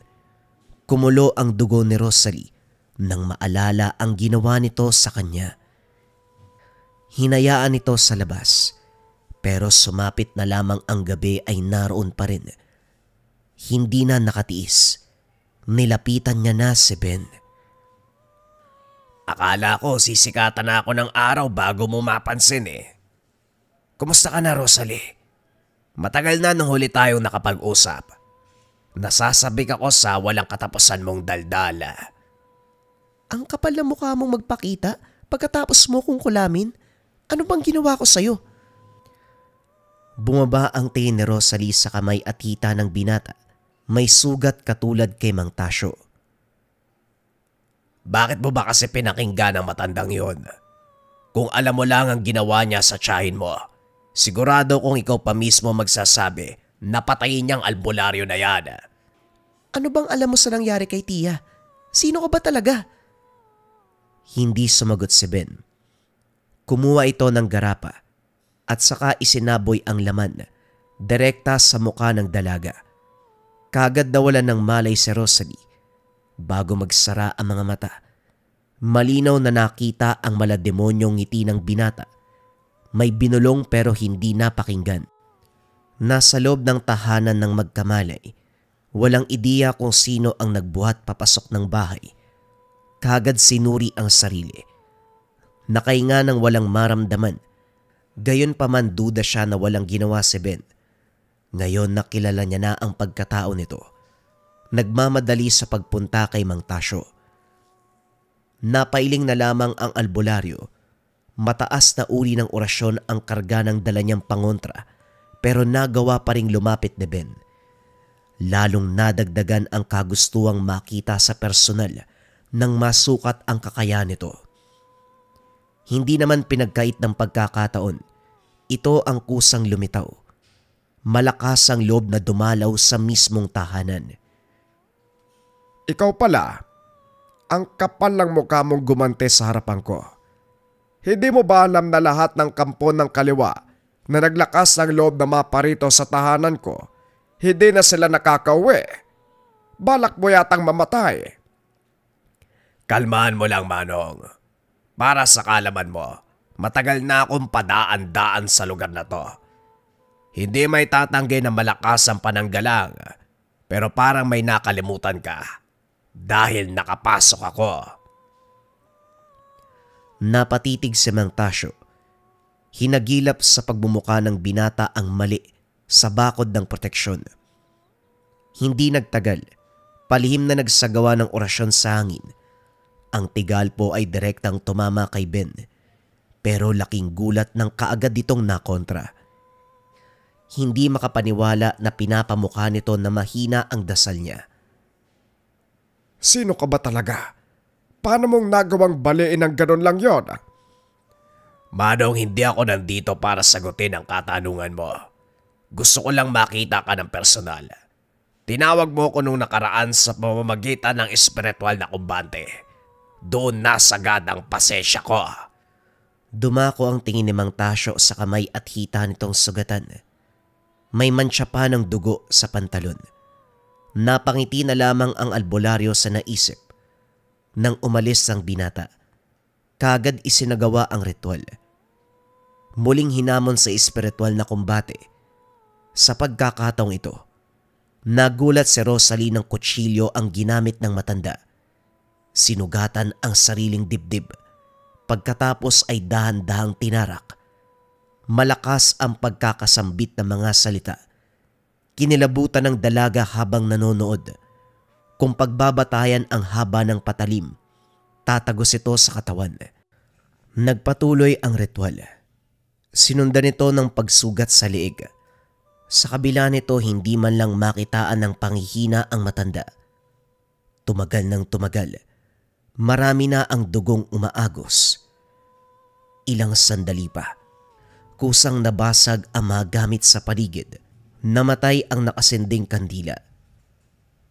Kumulo ang dugo ni Rosalie nang maalala ang ginawa nito sa kanya. Hinayaan ito sa labas, pero sumapit na lamang ang gabi ay naroon pa rin. Hindi na nakatiis. Nilapitan niya na si Ben. Akala ko sisikatan na ako ng araw bago mo mapansin Kumusta ka na, Rosalie? Matagal na nung huli tayong nakapag-usap. Nasasabik ako sa walang katapusan mong daldala. Ang kapal na mukha mong magpakita pagkatapos mo kong kulamin. Ano bang ginawa ko sa'yo? Bumaba ang tingin ni Rosalie sa kamay at hita ng binata. May sugat katulad kay Mang Tasyo. Bakit mo ba kasi pinakinggan ang matandang yon? Kung alam mo lang ang ginawa niya sa tiyahin mo, sigurado kung ikaw pa mismo magsasabi na patayin niyang albularyo na yan. Ano bang alam mo sa nangyari kay Tia? Sino ka ba talaga? Hindi sumagot si Ben. Kumuha ito ng garapa at saka isinaboy ang laman direkta sa muka ng dalaga. Kagad nawalan ng malay si Rosalie. Bago magsara ang mga mata, malinaw na nakita ang malademonyong ngiti ng binata. May binulong pero hindi napakinggan. Nasa loob ng tahanan ng magkamalay, walang ideya kung sino ang nagbuhat papasok ng bahay. Kagad sinuri ang sarili. Nakahinga ng walang maramdaman. Gayon pa man duda siya na walang ginawa si Ben. Ngayon nakilala niya na ang pagkatao nito. Nagmamadali sa pagpunta kay Mang Tasyo. Napailing na lamang ang albularyo. Mataas na uri ng orasyon ang karga ng dala niyang pangontra, pero nagawa pa ring lumapit ni Ben. Lalong nadagdagan ang kagustuhang makita sa personal nang masukat ang kakayahan nito. Hindi naman pinagkait ng pagkakataon. Ito ang kusang lumitaw. Malakas ang loob na dumalaw sa mismong tahanan. Ikaw pala, ang kapal ng mukha mong gumante sa harapan ko. Hindi mo ba alam na lahat ng kampo ng kaliwa na naglakas ng loob na maparito sa tahanan ko, hindi na sila nakakauwi? Balak mo yatang mamatay. Kalmahan mo lang, Manong. Para sa kalaman mo, matagal na akong padaan-daan sa lugar na to. Hindi may tatanggi na malakas ang pananggalang, pero parang may nakalimutan ka dahil nakapasok ako. Napatitig si Mang Tasyo. Hinagilap sa pagbumuka ng binata ang mali sa bakod ng proteksyon. Hindi nagtagal, palihim na nagsagawa ng orasyon sa hangin. Ang tigalpo ay direktang tumama kay Ben, pero laking gulat ng kaagad ditong nakontra. Hindi makapaniwala na pinapamukha nito na mahina ang dasal niya. Sino ka ba talaga? Paano mong nagawang baliin ng ganon lang yon? Manong, hindi ako nandito para sagutin ang katanungan mo. Gusto ko lang makita ka ng personal. Tinawag mo ko nung nakaraan sa pamamagitan ng espiritual na kumbante. Doon nasagad ang pasensya ko. Dumako ang tingin ni Mang Tasyo sa kamay at hita nitong sugatan. May mantsa pa ng dugo sa pantalon. Napangiti na lamang ang albularyo sa naisip. Nang umalis ang binata, kagad isinagawa ang ritual. Muling hinamon sa espiritual na kumbate. Sa pagkakataong ito, nagulat si Rosalie ng kutsilyo ang ginamit ng matanda. Sinugatan ang sariling dibdib. Pagkatapos ay dahan-dahang tinarak. Malakas ang pagkakasambit ng mga salita. Kinilabutan ng dalaga habang nanonood. Kung pagbabatayan ang haba ng patalim, tatagos ito sa katawan. Nagpatuloy ang ritual. Sinundan ito ng pagsugat sa liig. Sa kabila nito, hindi man lang makitaan ng panghihina ang matanda. Tumagal ng tumagal. Marami na ang dugong umaagos. Ilang sandali pa, kusang nabasag ang mga gamit sa paligid. Namatay ang nakasinding kandila.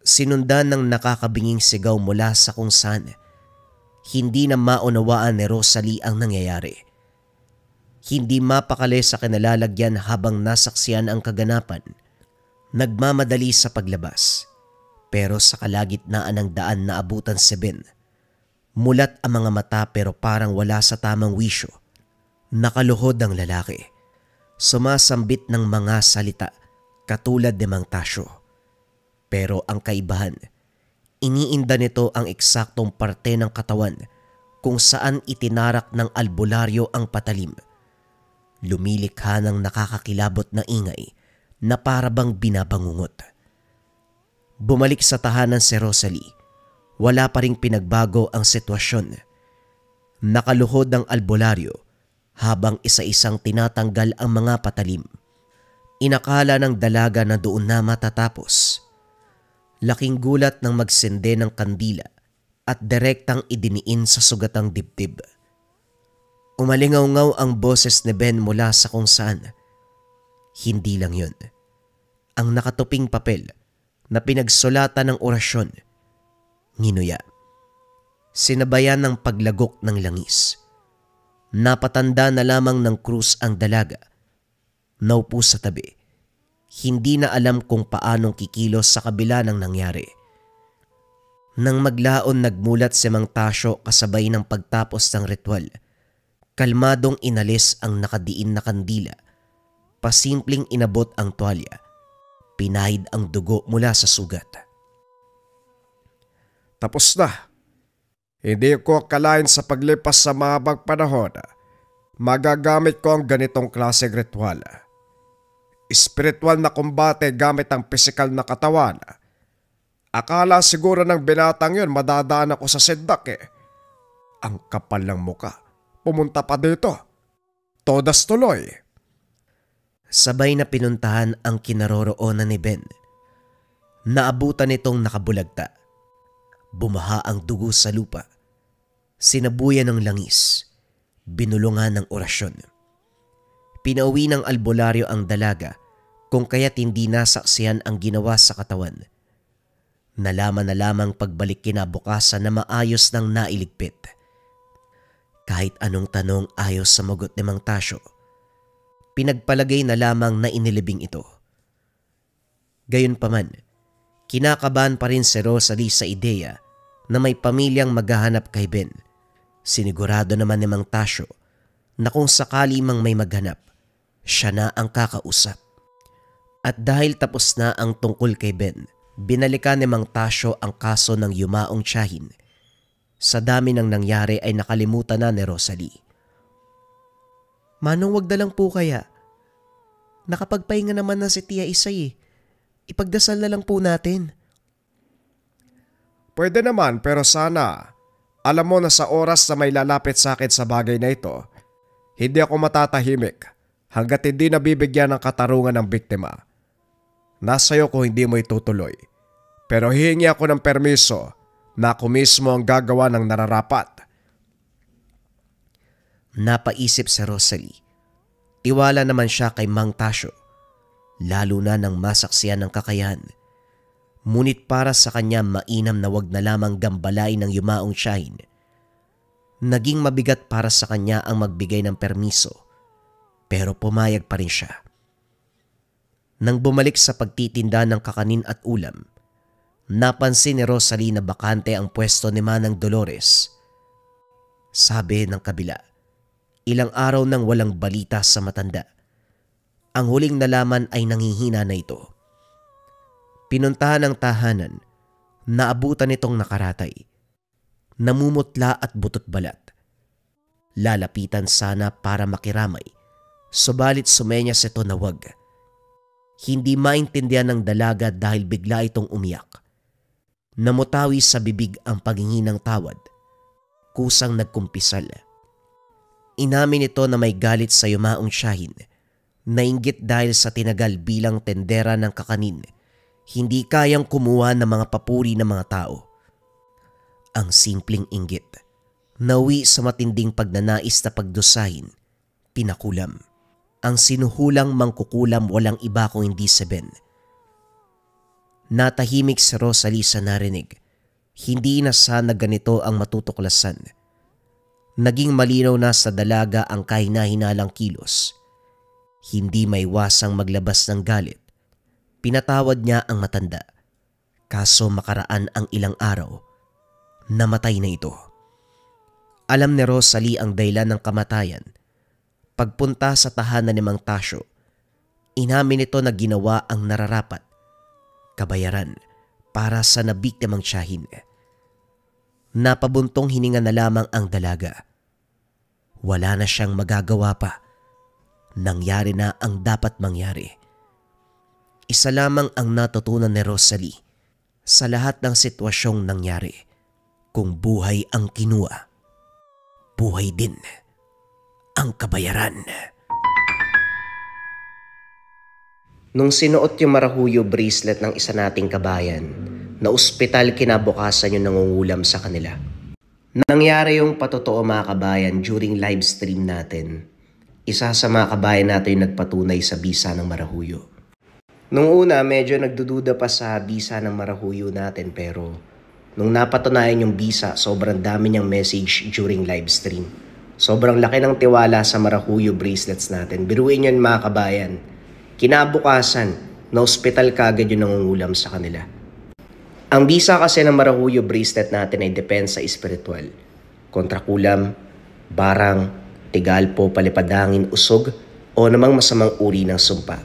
Sinundan ng nakakabinging sigaw mula sa kung saan. Hindi na maunawaan ni Rosalie ang nangyayari. Hindi mapakali sa kinalalagyan habang nasaksiyan ang kaganapan. Nagmamadali sa paglabas. Pero sa kalagitnaan ng daan na abutan si Ben. Mulat ang mga mata pero parang wala sa tamang wisyo. Nakaluhod ang lalaki. Sumasambit ng mga salita katulad ni Mang Tasyo. Pero ang kaibahan, iniinda nito ang eksaktong parte ng katawan kung saan itinarak ng albularyo ang patalim. Lumilikha ng nakakakilabot na ingay na parabang binabangungot. Bumalik sa tahanan si Rosalie. Wala pa ring pinagbago ang sitwasyon. Nakaluhod ang albularyo habang isa-isang tinatanggal ang mga patalim. Inakala ng dalaga na doon na matatapos. Laking gulat nang magsende ng kandila at direktang idiniin sa sugatang dibdib. Umalingaw-ngaw ang boses ni Ben mula sa kung saan. Hindi lang yun. Ang nakatuping papel na pinagsulatan ng orasyon. Nginuya. Sinabayan ng paglagok ng langis. Napatanda na lamang ng krus ang dalaga. Naupo sa tabi. Hindi na alam kung paanong kikilos sa kabila ng nangyari. Nang maglaon nagmulat si Mang Tasyo kasabay ng pagtapos ng ritual. Kalmadong inalis ang nakadiin na kandila. Pasimpleng inabot ang tuwalya. Pinahid ang dugo mula sa sugat. Tapos na. Hindi ko akalain sa paglipas sa mahabang panahon magagamit ko ang ganitong klaseng ritual. Espiritual na kumbate gamit ang pisikal na katawan. Akala siguro ng binatang yun madadaan ako sa sindak eh. Ang kapal ng muka. Pumunta pa dito. Todas tuloy. Sabay na pinuntahan ang kinaroroonan ni Ben. Naabutan itong nakabulagta. Bumaha ang dugo sa lupa. Sinabuyan ng langis. Binulungan ng orasyon. Pinauwi ng albularyo ang dalaga kung kaya't hindi nasaksihan ang ginawa sa katawan. Nalaman na lamang pagbalik kinabukasan na maayos nang nailigpit. Kahit anong tanong ayos sa magot ni Mang Tasyo. Pinagpalagay na lamang na inilibing ito. Gayunpaman, kinakabahan pa rin si Rosalie sa ideya na may pamilyang maghahanap kay Ben. Sinigurado naman ni Mang Tasyo na kung sakali mang may maghanap, siya na ang kakausap. At dahil tapos na ang tungkol kay Ben, binalikan ni Mang Tasyo ang kaso ng yumaong tiyahin. Sa dami ng nangyari ay nakalimutan na ni Rosalie. Manong wag na lang po kaya. Nakapagpahinga naman na si Tia Isay eh. Ipagdasal na lang po natin. Pwede naman pero sana alam mo na sa oras na may lalapit sa akin sa bagay na ito, hindi ako matatahimik hanggat hindi nabibigyan ng katarungan ng biktima. Nasa'yo kung hindi mo itutuloy. Pero hihingi ako ng permiso na ako mismo ang gagawa ng nararapat. Napaisip si Rosalie. Tiwala naman siya kay Mang Tasyo, lalo na nang masaksiyan ng kakayahan. Ngunit para sa kanya mainam na wag na lamang gambalay ng yumaong tiyahin. Naging mabigat para sa kanya ang magbigay ng permiso, pero pumayag pa rin siya. Nang bumalik sa pagtitinda ng kakanin at ulam, napansin ni Rosalie na bakante ang pwesto ni Manang Dolores. Sabi ng kabila, ilang araw nang walang balita sa matanda. Ang huling nalaman ay nanghihina na ito. Pinuntahan ng tahanan, naabutan itong nakaratay. Namumutla at butot balat. Lalapitan sana para makiramay, subalit sumenyas ito na wag. Hindi maintindihan ng dalaga dahil bigla itong umiyak. Namutawi sa bibig ang paghingi ng tawad. Kusang nagkumpisal. Inamin ito na may galit sa yumaong tiyahin. Nainggit dahil sa tinagal bilang tendera ng kakanin. Hindi kayang kumuha ng mga papuri ng mga tao. Ang simpleng inggit. Nawi sa matinding pagnanais na pagdusahin. Pinakulam. Ang sinuhulang mangkukulam walang iba kung hindi si Ben. Natahimik si Rosalie sa narinig. Hindi na sana ganito ang matutuklasan. Naging malinaw na sa dalaga ang kahina-hinalang kilos. Hindi maiwasang maglabas ng galit. Pinatawad niya ang matanda. Kaso makaraan ang ilang araw, namatay na ito. Alam ni Rosalie ang dahilan ng kamatayan. Pagpunta sa tahanan ni Mang Tasyo, inamin ito na ginawa ang nararapat. Kabayaran para sa nabiktimang tiyahin. Napabuntong hininga na lamang ang dalaga. Wala na siyang magagawa pa. Nangyari na ang dapat mangyari. Isa lamang ang natutunan ni Rosalie sa lahat ng sitwasyong nangyari. Kung buhay ang kinuha, buhay din ang kabayaran. Nung sinuot yung marahuyo bracelet ng isa nating kabayan, na ospital kinabukasan yung nangungulam sa kanila. Nangyari yung patotoo mga kabayan during live stream natin. Isa sa mga kabayan natin yung nagpatunay sa bisa ng Marahuyo. Nung una, medyo nagdududa pa sa bisa ng Marahuyo natin pero nung napatunayan yung bisa, sobrang dami niyang message during live stream. Sobrang laki ng tiwala sa Marahuyo bracelets natin. Biruin yun mga kabayan. Kinabukasan, na-hospital kagad yung nangungulam sa kanila. Ang bisa kasi ng Marahuyo bracelet natin ay depensa espiritual. Kontra kulam, barang, tigalpo, palipadangin, usog, o namang masamang uri ng sumpa.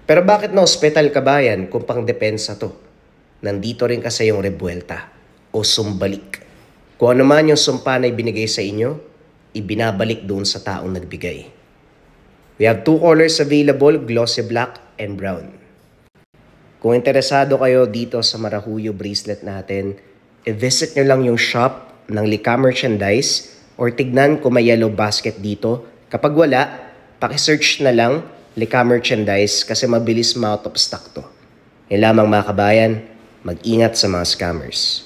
Pero bakit na hospital kabayan kung pang depensa to? Nandito rin kasi yung rebuelta o sumbalik. Kung ano man yung sumpa na ibinigay sa inyo, ibinabalik doon sa taong nagbigay. We have 2 colors available, glossy black and brown. Kung interesado kayo dito sa Marahuyo bracelet natin, i-visit nyo lang yung shop ng Lika Merchandise or tignan kung may yellow basket dito. Kapag wala, pakisearch na lang Lika Merchandise kasi mabilis ma-out of stock to. Yan lamang mga kabayan, mag-ingat sa mga scammers.